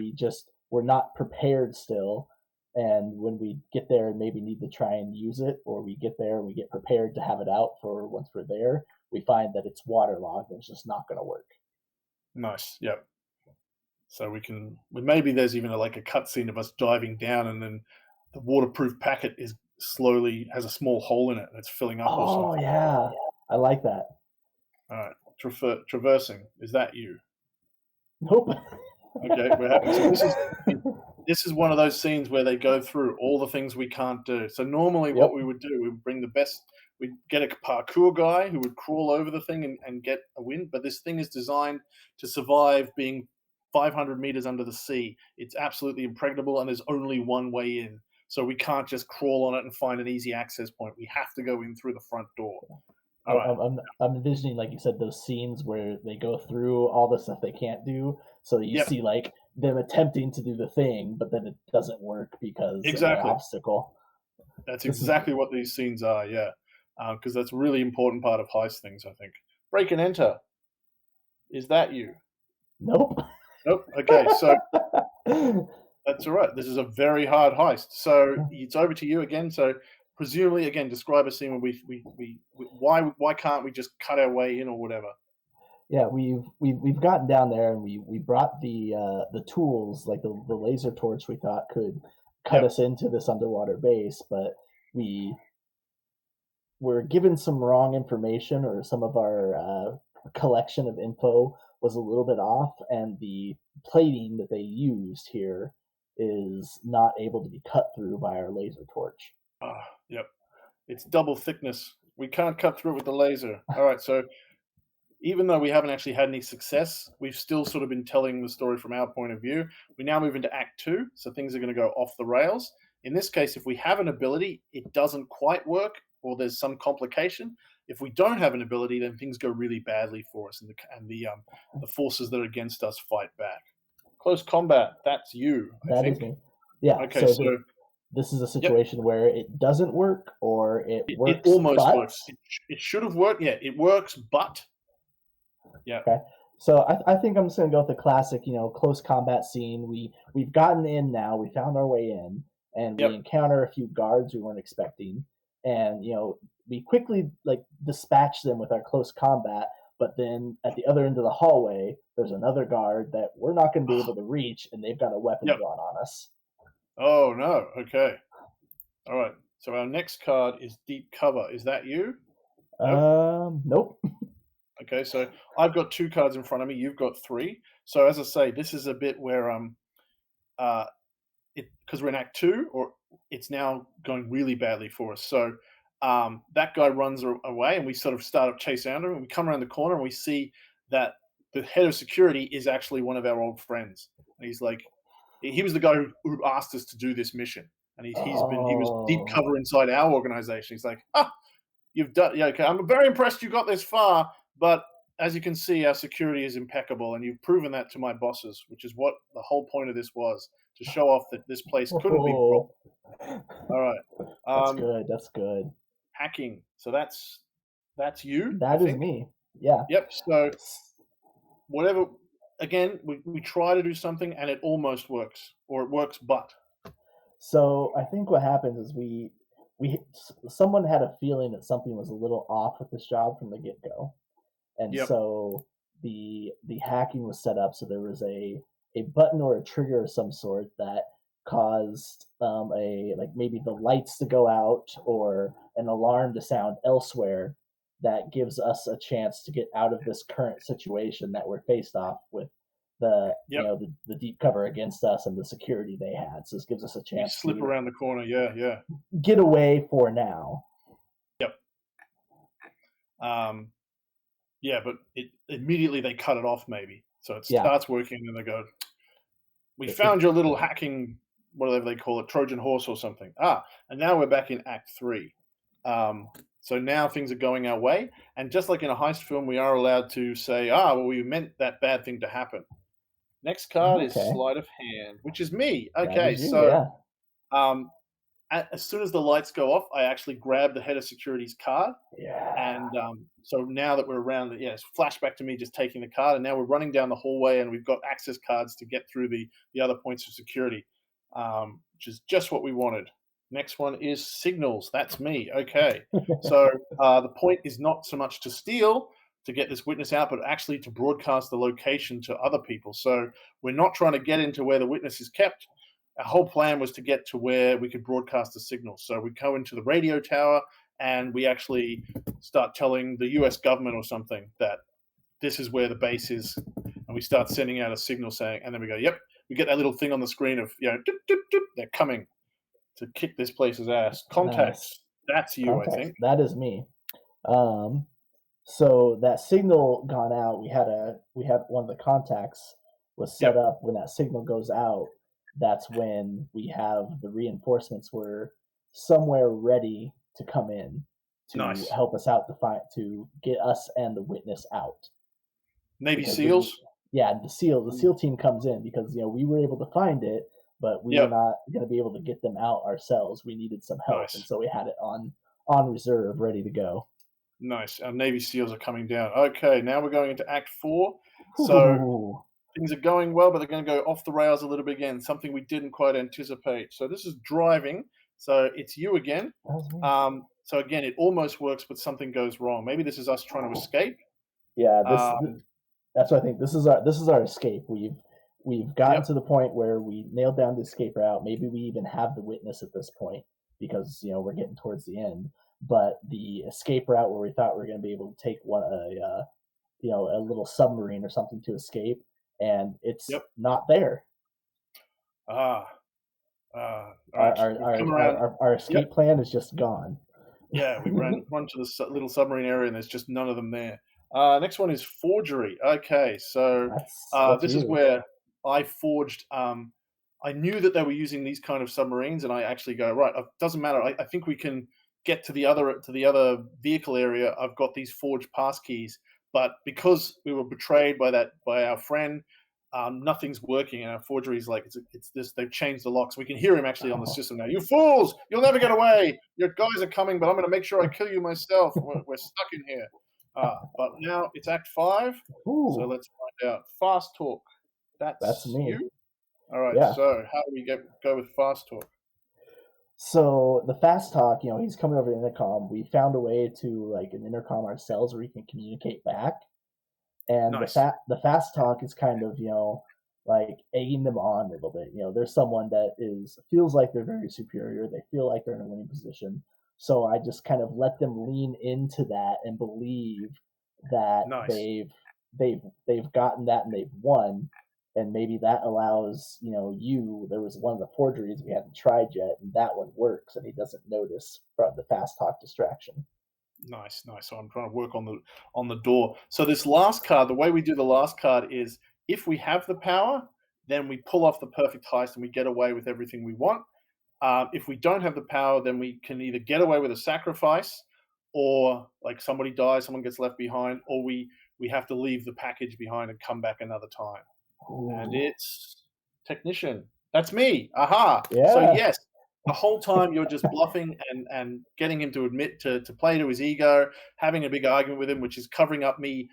we're not prepared still. And when we get there and maybe need to try and use it, or we get there and we get prepared to have it out for once we're there, we find that it's waterlogged and it's just not going to work. nice. Yep. So maybe there's even like a cutscene of us diving down, and then the waterproof packet is slowly has a small hole in it, and it's filling up or Oh something. yeah, I like that. All right, traversing. Is that you? Nope. Okay, we're having. So this is one of those scenes where they go through all the things we can't do. So normally, Yep. what we would do, we would bring the best. We'd get a parkour guy who would crawl over the thing and get a win. But this thing is designed to survive being 500 meters under the sea. It's absolutely impregnable, and there's only one way in. So we can't just crawl on it and find an easy access point. We have to go in through the front door. All right. I'm envisioning, like you said, those scenes where they go through all the stuff they can't do. So you Yep. see like them attempting to do the thing, but then it doesn't work because of an Exactly. obstacle. That's This is exactly what these scenes are. Yeah, because that's a really important part of heist things. I think. Break and enter. Is that you? nope. Nope. Okay, so that's all right. This is a very hard heist. So it's over to you again. So presumably, again, describe a scene where why can't we just cut our way in or whatever? Yeah, we've gotten down there and we brought the tools like the laser torch we thought could cut Yep. us into this underwater base, but we were given some wrong information or some of our collection of info was a little bit off, and the plating that they used here is not able to be cut through by our laser torch. Yep. It's double thickness. We can't cut through it with the laser. All right. So even though we haven't actually had any success, we've still sort of been telling the story from our point of view. We now move into Act 2, so things are going to go off the rails. In this case, if we have an ability, it doesn't quite work, or there's some complication. If we don't have an ability, then things go really badly for us, and the forces that are against us fight back. Close combat. That's you, I That is think. me. Yeah. Okay, So so this is a yep, situation where it doesn't work or it it works, almost but works. It should have worked. Yeah, it works, but yeah, okay. So I think I'm just gonna go with the classic, close combat scene. We've gotten in now. We found our way in, and we yep, encounter a few guards we weren't expecting, and we quickly like dispatch them with our close combat. But then at the other end of the hallway, there's another guard that we're not going to be able to reach, and they've got a weapon Yep. drawn on us. Oh no. Okay. All right. So our next card is deep cover. Is that you? Nope. Nope. Okay. So I've got 2 cards in front of me. You've got 3. So as I say, this is a bit where uh, because we're in Act 2, or it's now going really badly for us. So that guy runs away, and we sort of start up chase after him. And we come around the corner, and we see that the head of security is actually one of our old friends. And he's like, he was the guy who asked us to do this mission, and he was deep Oh. cover inside our organization. He's like, you've done, yeah, okay. I'm very impressed you got this far, but as you can see, our security is impeccable, and you've proven that to my bosses, which is what the whole point of this was, to show off that this place couldn't be broken. Oh. All right. That's Um, good. That's good. hacking. So that's you, I That is think. me. Yeah. Yep. So whatever. Again, we try to do something, and it almost works, or it works, but So I think what happens is someone had a feeling that something was a little off with this job from the get go, and yep, so the hacking was set up so there was a button or a trigger of some sort that caused a like maybe the lights to go out or an alarm to sound elsewhere that gives us a chance to get out of this current situation that we're faced off with yep. the deep cover against us and the security they had. So this gives us a We chance slip to around the corner. Yeah, yeah. get away for now. Yep. Um, yeah, but it immediately they cut it off. Maybe so it Yeah. starts working, and they go, "We It, found your little hacking, whatever they call it, Trojan horse or something." And now we're back in Act 3. Um, so now things are going our way, and just like in a heist film, we are allowed to say, well, we meant that bad thing to happen." Next card is okay. sleight of hand, which is me. That Okay, is you. so Yeah. um, as soon as the lights go off, I actually grab the head of security's card, Yeah. and so now that we're around, yeah, it's flashback to me just taking the card, and now we're running down the hallway, and we've got access cards to get through the other points of security, which is just what we wanted. Next one is signals. That's me. Okay, so the point is not so much to steal to get this witness out, but actually to broadcast the location to other people. So we're not trying to get into where the witness is kept. Our whole plan was to get to where we could broadcast a signal. So we go into the radio tower, and we actually start telling the US government or something that this is where the base is, and we start sending out a signal saying, and then we go, yep, we get that little thing on the screen of, doop, doop, doop, they're coming to kick this place's ass. Nice. Contacts, that's you, I Contacts. think. That is me. Um, so that signal gone out. We had one of the contacts was set Yep, up when that signal goes out. That's when we have the reinforcements were somewhere ready to come in to nice. help us out to get us and the witness out. Navy Because we, SEALs. yeah, the SEAL team comes in because we were able to find it, but we were Yep, not going to be able to get them out ourselves. We needed some help, and nice. so we had it on reserve, ready to go. Nice. Our Navy SEALs are coming down. Okay, now we're going into Act 4. So Ooh, things are going well, but they're going to go off the rails a little bit again, something we didn't quite anticipate. So this is driving. So it's you again. that was me. So again, it almost works, but something goes wrong. Maybe this is us trying to escape. Yeah, Um, that's what I think. This is our escape. We've gotten yep, to the point where we nailed down the escape route. Maybe we even have the witness at this point because we're getting towards the end. But the escape route where we thought we were going to be able to take a little submarine or something to escape, and it's yep. not there. Ah, all Our right. our We've our come our, around. our, our Yep. escape plan is just gone. Yeah, we run to the little submarine area, and there's just none of them there. Next one is forgery. Okay, so That's this is you. where I forged. I knew that they were using these kind of submarines, and I actually go right. It doesn't matter. I think we can get to the other vehicle area. I've got these forged pass keys, but because we were betrayed by our friend, nothing's working, and our forgery is like it's this. They've changed the locks. We can hear him actually on the Oh. system now. You fools! You'll never get away. Your guys are coming, but I'm going to make sure I kill you myself. We're stuck in here. But now it's Act 5, so Ooh, let's find out. Fast talk. that's That's me. you. All right. Yeah. So how do we go with fast talk? So the fast talk, he's coming over the intercom. We found a way to like an intercom ourselves where we can communicate back. And Nice, the fast talk is kind of like egging them on a little bit. There's someone that is feels like they're very superior. They feel like they're in a winning position. So I just kind of let them lean into that and believe that nice. they've gotten that and they've won. And maybe that allows there was one of the forgeries we hadn't tried yet, and that one works, and he doesn't notice from the fast talk distraction. Nice, nice. So I'm trying to work on the door. So this last card, the way we do the last card is if we have the power, then we pull off the perfect heist and we get away with everything we want. If we don't have the power, then we can either get away with a sacrifice, or like somebody dies, someone gets left behind, or we have to leave the package behind and come back another time. And Ooh, it's technician. That's me. Aha. So yeah, yes, the whole time you're just bluffing and getting him to admit to play to his ego, having a big argument with him, which is covering up me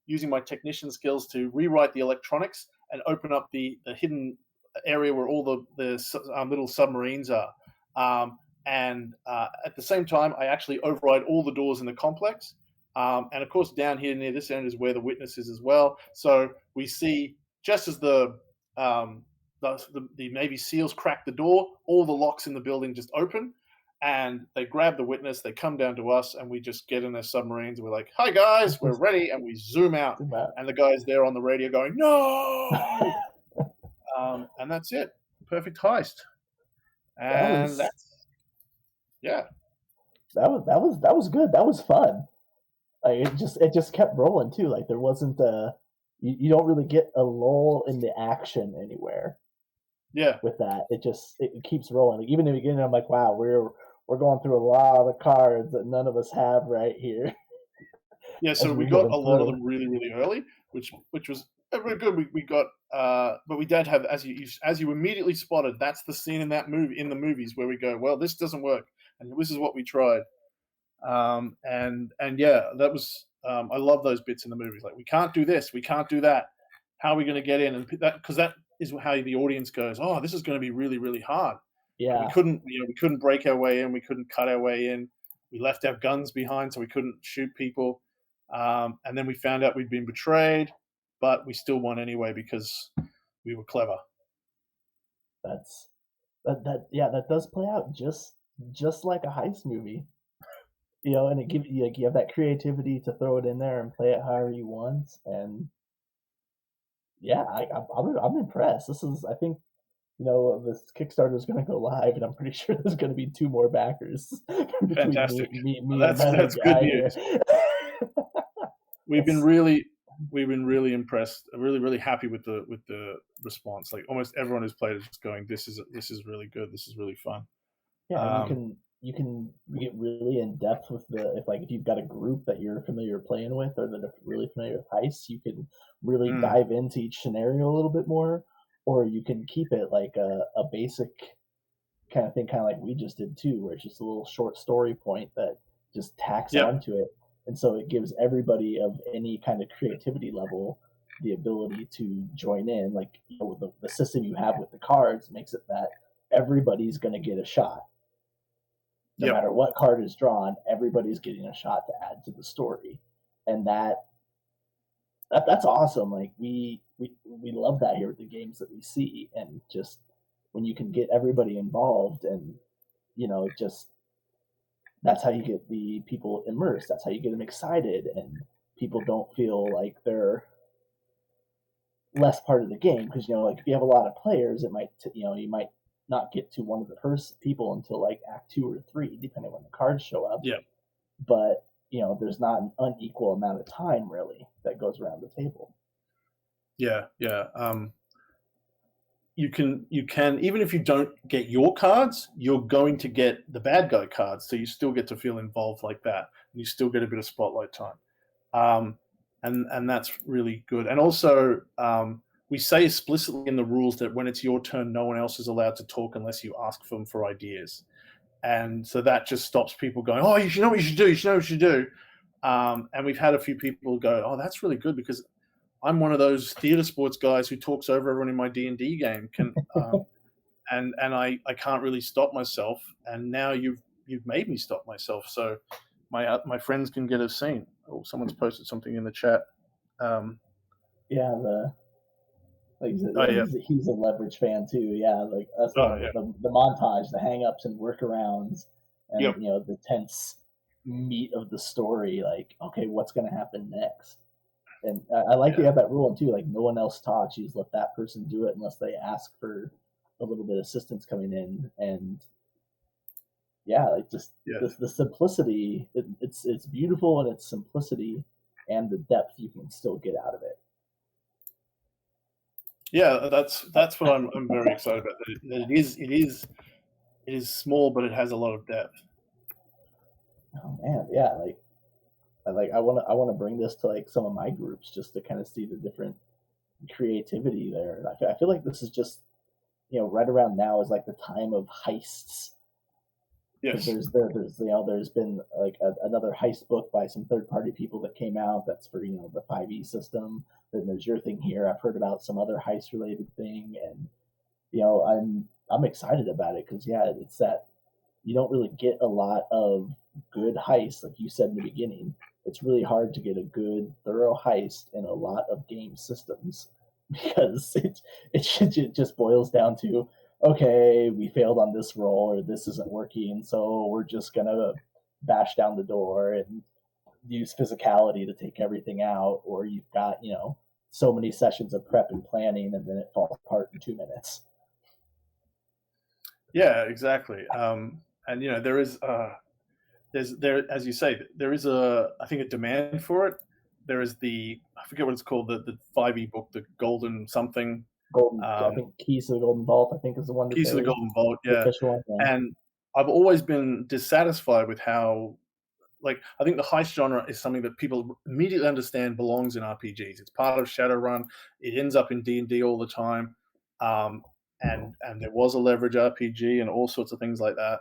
using my technician skills to rewrite the electronics and open up the hidden area where all the little submarines are. And at the same time, I actually override all the doors in the complex. And of course, down here near this end is where the witness is as well. So we see just as the Navy SEALs crack the door, all the locks in the building just open, and they grab the witness. They come down to us, and we just get in their submarines. We're like, "Hi guys, we're ready," and we zoom out, zoom out. and the guy's there on the radio going, "No!" And that's it. Perfect heist, That and was that's yeah, that was good. That was fun. Like it just kept rolling too. Like there wasn't you don't really get a lull in the action anywhere yeah. with that. It keeps rolling. Like, even in the beginning, I'm like, wow, we're going through a lot of cards that none of us have right here Yeah, as so we we're got going a lot of through. them really, really early, which was very good. We got, but we did have as you immediately spotted. That's the scene in that movie in the movies where we go, well, this doesn't work, and this is what we tried. And yeah, that was I love those bits in the movies. Like we can't do this, we can't do that. How are we going to get in? And that because that is how the audience goes. Oh, this is going to be really, really hard. But we Yeah, couldn't, we couldn't break our way in. We couldn't cut our way in. We left our guns behind, so we couldn't shoot people. And then we found out we'd been betrayed, but we still won anyway because we were clever. that's yeah, that does play out just like a heist movie. And it gives you like you have that creativity to throw it in there and play it however you want. And yeah, I'm impressed. This is I think this Kickstarter is going to go live, and I'm pretty sure there's going to be two more backers between Fantastic. me and my other That's good guy here. news. We've been That's really we've been really impressed, really really happy with the response. Like almost everyone who's played is just going, this is really good. This is really fun. yeah, and Um, you can get really in depth with if you've got a group that you're familiar playing with or that are really familiar with heists, you can really mm, dive into each scenario a little bit more, or you can keep it like a basic kind of thing, kind of like we just did too, where it's just a little short story point that just tacks yep, onto it, and so it gives everybody of any kind of creativity level the ability to join in. Like the system you have with the cards makes it that everybody's going to get a shot, no yep, matter what card is drawn. Everybody's getting a shot to add to the story, and that's awesome. Like we love that here with the games that we see, and just when you can get everybody involved and just that's how you get the people immersed. That's how you get them excited, and people don't feel like they're less part of the game because like if you have a lot of players, it might you might not get to one of the first people until like Act 2 or 3, depending on when the cards show up. yep, But there's not an unequal amount of time really that goes around the table. yeah, yeah. You can even if you don't get your cards, you're going to get the bad guy cards, so you still get to feel involved like that, and you still get a bit of spotlight time. Um, and that's really good. And also, we say explicitly in the rules that when it's your turn, no one else is allowed to talk unless you ask them for ideas. And so that just stops people going, "Oh, you should know what you should do. You should know what you should do." And we've had a few people go, "Oh, that's really good because I'm one of those theater sports guys who talks over everyone in my D&D game. and I can't really stop myself. And now you've made me stop myself. So my friends can get a scene. Oh, someone's posted something in the chat. Um, Yeah, the like you said, oh yeah, yeah, he's a leverage fan too. Yeah, like us, oh yeah, the montage, the hang-ups and workarounds, and yep, the tense meat of the story. Like, okay, what's going to happen next? And I like they yeah, have that rule too. Like, no one else talks. You just let that person do it unless they ask for a little bit of assistance coming in. And yeah, like just yeah, the simplicity. It's beautiful in its simplicity and the depth you can still get out of it. yeah. That's what I'm very excited about. That it is small, but it has a lot of depth. Oh man, yeah, like I want to bring this to like some of my groups just to kind of see the different creativity there. And I feel like this is just right around now is like the time of heists because Yes, there's there's been like another heist book by some third party people that came out that's for the 5e system. Then there's your thing here. I've heard about some other heist related thing, and I'm excited about it because yeah, it's that you don't really get a lot of good heists, like you said in the beginning. It's really hard to get a good, thorough heist in a lot of game systems because it just boils down to okay, we failed on this roll or this isn't working, so we're just gonna bash down the door and use physicality to take everything out, or you've got so many sessions of prep and planning and then it falls apart in 2 minutes. yeah, exactly. And there is there as you say there is a I think a demand for it. There is the I forget what it's called the 5e book, the golden something, I um, think Keys to the Golden Vault. I think is the one that Keys to the they Golden Vault, the yeah. official one. And I've always been dissatisfied with how, like, I think the heist genre is something that people immediately understand belongs in RPGs. It's part of Shadowrun. It ends up in D&D all the time. Um, and there was a leverage RPG and all sorts of things like that.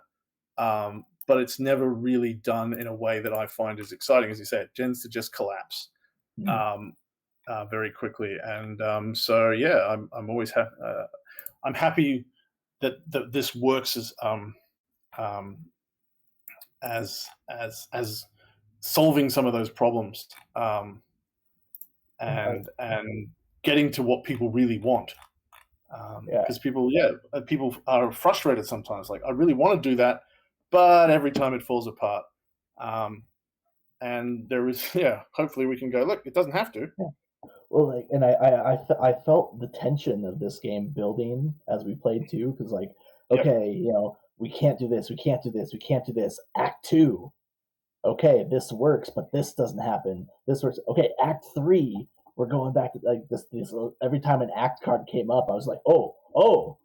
But it's never really done in a way that I find is exciting. As you said, it tends to just collapse Yeah. um, very quickly. And so, yeah, I'm always happy. I'm happy that this works um, as solving some of those problems, I, and getting to what people really want. yeah. Because people are frustrated sometimes. Like, I really want to do that, but every time it falls apart. Um, and there is, yeah. Hopefully, we can go. Look, it doesn't have to. Yeah. Well, like, and I felt the tension of this game building as we played too, because like, Yep. okay, we can't do this, we can't do this, we can't do this. Act two, okay, this works, but this doesn't happen. This works. Okay, Act three, we're going back to like this. Every time an act card came up, I was like, oh,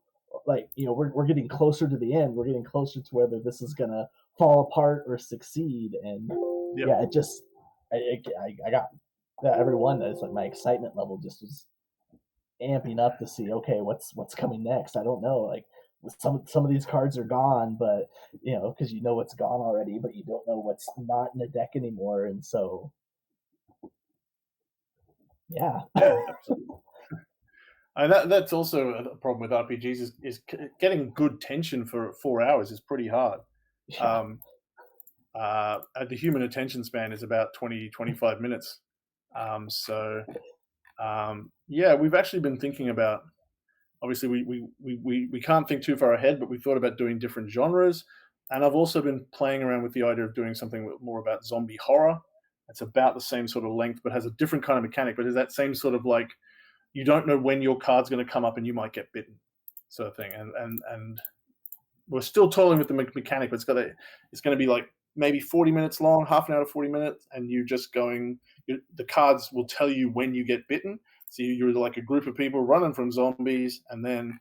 like we're getting closer to the end. We're getting closer to whether this is gonna fall apart or succeed. And Yep. yeah, it just I got every one. It's like my excitement level just was amping up to see okay what's coming next. I don't know, like some of these cards are gone, but because what's gone already, but you don't know what's not in the deck anymore, and so yeah. Yeah. Absolutely. And that's also a problem with RPGs is getting good tension for 4 hours is pretty hard. Yeah, Um, the human attention span is about 20 to 25 minutes. So yeah, we've actually been thinking about. Obviously, we can't think too far ahead, but we thought about doing different genres. And I've also been playing around with the idea of doing something more about zombie horror. It's about the same sort of length, but has a different kind of mechanic. But is that same sort of like you don't know when your card's going to come up and you might get bitten, sort of thing. And we're still toiling with the mechanic, but it's going to be like maybe 40 minutes long, half an hour to 40 minutes, and you just the cards will tell you when you get bitten. So you're like a group of people running from zombies, and then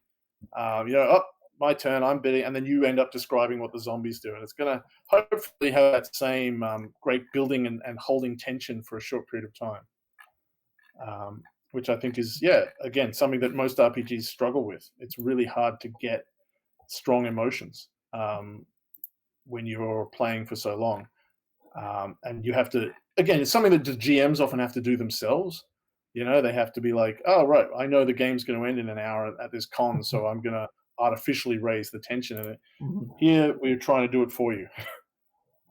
oh, my turn, I'm bidding, and then you end up describing what the zombies do, and it's going to hopefully have that same great building and holding tension for a short period of time, which I think is, yeah, again, something that most RPGs struggle with. It's really hard to get strong emotions when you're playing for so long, and you have to. Again, it's something that the GMs often have to do themselves. They have to be like, oh, right, I know the game's going to end in an hour at this con, so artificially raise the tension in it. Mhm. Here, we're trying to do it for you.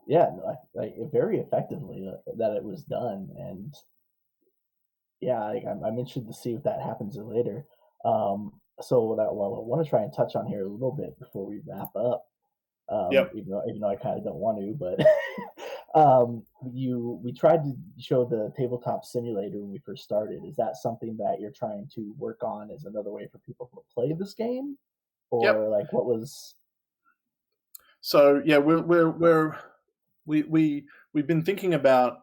Yeah, no, very effectively that it was done, and yeah, I'm interested to see if that happens later. So what I want to try and touch on here a little bit before we wrap up, Yep, even though I kind of don't want to, but you we tried to show the tabletop simulator when we first started. Is that something that you're trying to work on as another way for people to play this game, yep. or like what was? So yeah, we've been thinking about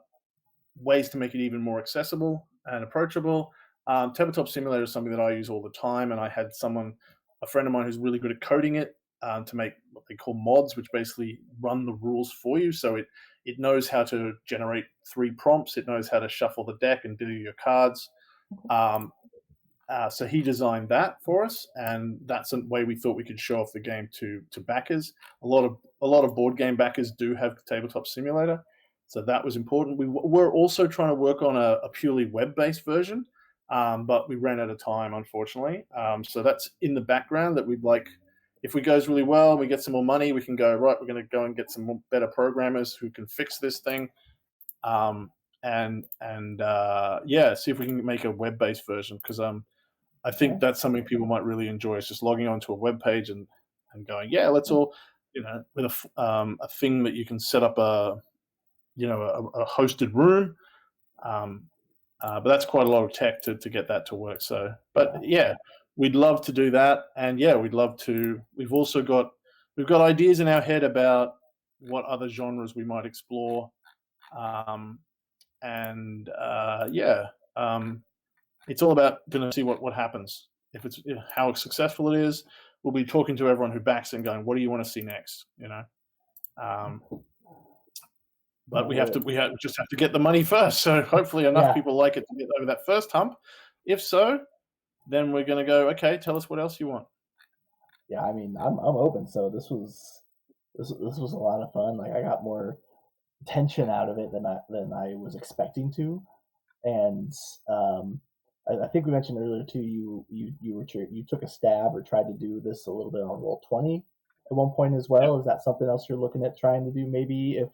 ways to make it even more accessible and approachable. Tabletop Simulator is something that I use all the time, and I had a friend of mine who's really good at coding it to make what they call mods, which basically run the rules for you. So it knows how to generate three prompts, it knows how to shuffle the deck and do your cards. Um, so he designed that for us, and that's a way we thought we could show off the game to backers. A lot of board game backers do have Tabletop Simulator, so that was important. We're also trying to work on a purely web-based version, but we ran out of time, unfortunately. So that's in the background that we'd like. If it goes really well, we get some more money, we can go right. We're going to go and get some more, better programmers who can fix this thing, and yeah, see if we can make a web-based version because I think Yeah, that's something people might really enjoy. Is just logging onto a web page and going, yeah, let's all, with a thing that you can set up a hosted room. Um, but that's quite a lot of tech to get that to work. So, but yeah, yeah, we'd love to do that, and yeah, we'd love to. We've got ideas in our head about what other genres we might explore, um, and yeah. It's all about going to see what happens. If it's how successful it is, we'll be talking to everyone who backs it and going, "What do you want to see next?" Um, but no, really, just have to get the money first. So hopefully, enough yeah, people like it to get over that first hump. If so, then we're going to go. Okay, tell us what else you want. yeah. I mean, I'm open. So this was a lot of fun. Like I got more tension out of it than I was expecting to. And I think we mentioned earlier too. You took a stab or tried to do this a little bit on Roll 20 at one point as Yep. well. Is that something else you're looking at trying to do? Maybe if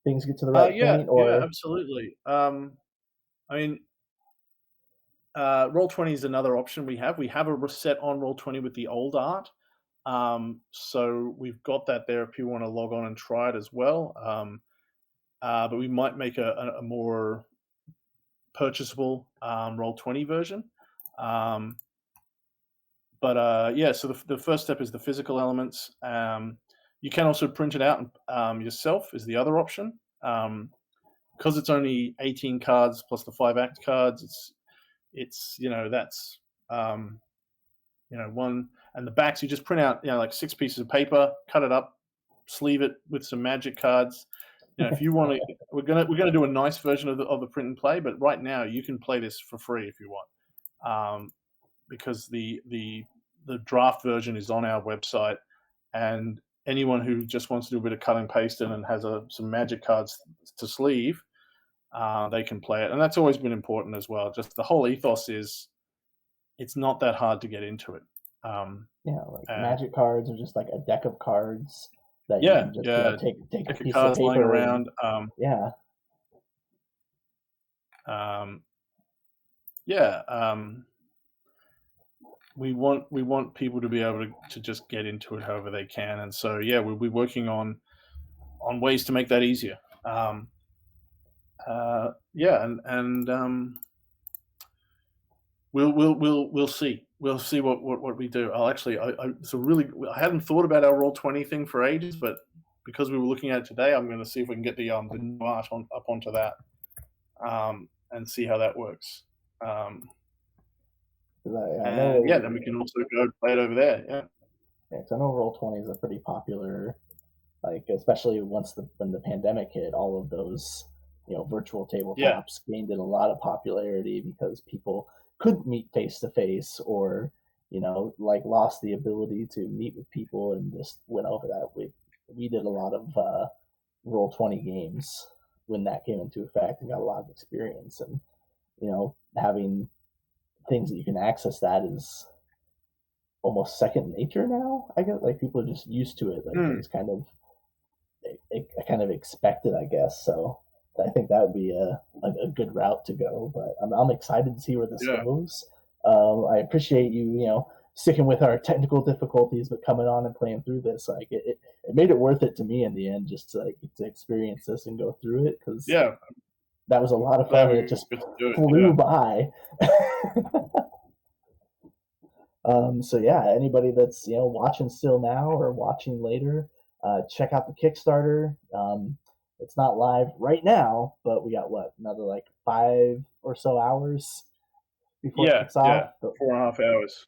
things get to the right Yeah, point, yeah, or absolutely. I mean, Roll 20 is another option we have. We have a set on Roll 20 with the old art. So we've got that there if people want to log on and try it as well. But we might make a more purchasable Roll 20 version. Um, but yeah, so the first step is the physical elements. You can also print it out yourself, is the other option. Because it's only 18 cards plus the 5 act cards, it's that's one, and the backs you just print out like 6 pieces of paper, cut it up, sleeve it with some magic cards. If you want to, we're gonna do a nice version of the print and play, but right now you can play this for free if you want, because the draft version is on our website, and anyone who just wants to do a bit of cutting pasting and has some magic cards to sleeve, they can play it, and that's always been important as well. Just the whole ethos is it's not that hard to get into it. like And magic cards, or just like a deck of cards that you yeah, can just yeah, take a deck of piece of cards lying paper and around. yeah, Um, yeah, we want people to be able to just get into it however they can, and so yeah, we'll be working on ways to make that easier. Yeah, and we'll see. We'll see what we do. I'll actually, it's a really, I hadn't thought about our Roll 20 thing for ages, but because we were looking at it today, I'm going to see if we can get the new art up onto that, and see how that works. Um, 'cause I and yeah, know, then we can also go play it over there. Yeah, yeah, 'cause I know Roll 20 is a pretty popular, like especially when the pandemic hit, all of those virtual yeah, tabletops gained in a lot of popularity because people couldn't meet face to face, or like lost the ability to meet with people, and just went over that. We did a lot of Roll 20 games when that came into effect, and got a lot of experience, and having things that you can access that is almost second nature now. I guess like people are just used to it. Like Mm, things kind of kind of expected, I guess. So I think that would be a good route to go. But I'm excited to see where this yeah, goes. I appreciate you, sticking with our technical difficulties, but coming on and playing through this. Like it made it worth it to me in the end, just to to experience this and go through it because yeah. that was a lot of Glad fun and it we just got to do it. flew Yeah, by. So yeah, anybody that's watching still now or watching later, check out the Kickstarter. It's not live right now, but we got what another like 5 or so hours before it yeah, kicks yeah. off. 4.5 hours.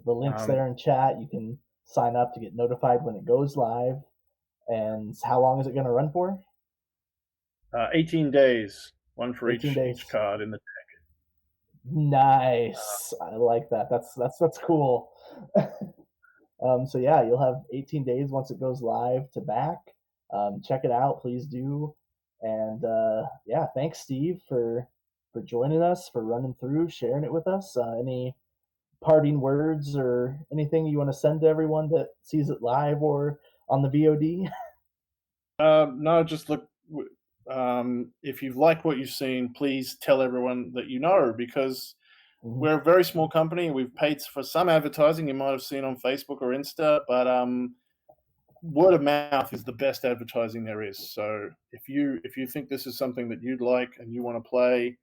The links Um, there in chat. You can sign up to get notified when it goes live. And how long is it going to run for? 18 days, one for 18 each days. card in the. Nice. I like that. That's cool. So yeah, you'll have 18 days once it goes live to back. Check it out, please do. And yeah, thanks, Steve, for joining us, for running through, sharing it with us. Any parting words or anything you want to send to everyone that sees it live or on the VOD? No, just look. If you've liked what you've seen, please tell everyone that you know because Mhm. we're a very small company. We've paid for some advertising you might have seen on Facebook or Insta, but word of mouth is the best advertising there is. So if you think this is something that you'd like and you want to play,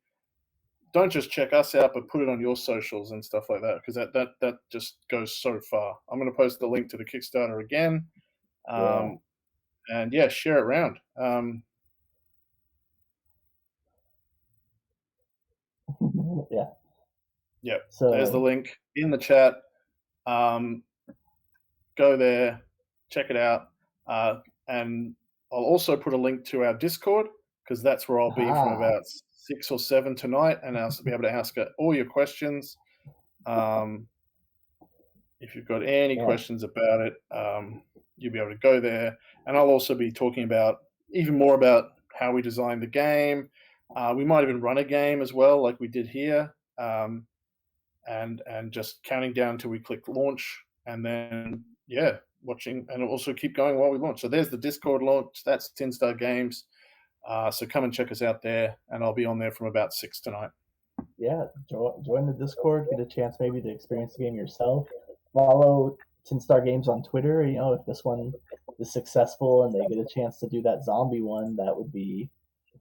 don't just check us out, but put it on your socials and stuff like that because that just goes so far. I'm going to post the link to the Kickstarter again, Yeah. um, and yeah, share it around. Yeah. Yeah, there's the So, link in the chat. Um, Go there, check it out, and I'll also put a link to our Discord because that's where I'll be from ah, about 6 or 7 tonight, and I'll be able to ask all your questions. Um, if you've got any yeah, questions about it, you'll be able to go there, and I'll also be talking about even more about how we designed the game. We might even run a game as well, like we did here. And just counting down until we click launch, and then yeah, watching and also keep going while we launch. So there's the Discord launch. That's Tin Star Games. So come and check us out there, and I'll be on there from about 6 tonight. yeah. Join the Discord. Get a chance maybe to experience the game yourself. Follow Tin Star Games on Twitter. If this one is successful and they get a chance to do that zombie one, that would be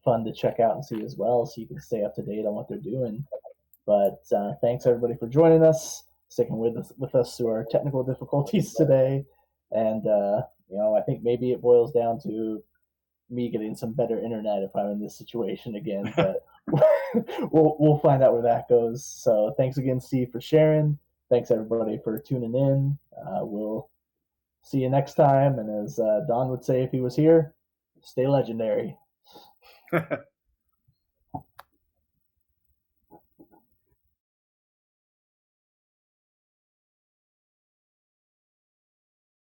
fun to check out and see as well, so you can stay up to date on what they're doing. But thanks everybody for joining us, sticking with us through our technical difficulties today. And I think maybe it boils down to me getting some better internet if I'm in this situation again. But we'll find out where that goes. So thanks again, Steve, for sharing. Thanks everybody for tuning in. We'll see you next time. And as Don would say if he was here, stay legendary.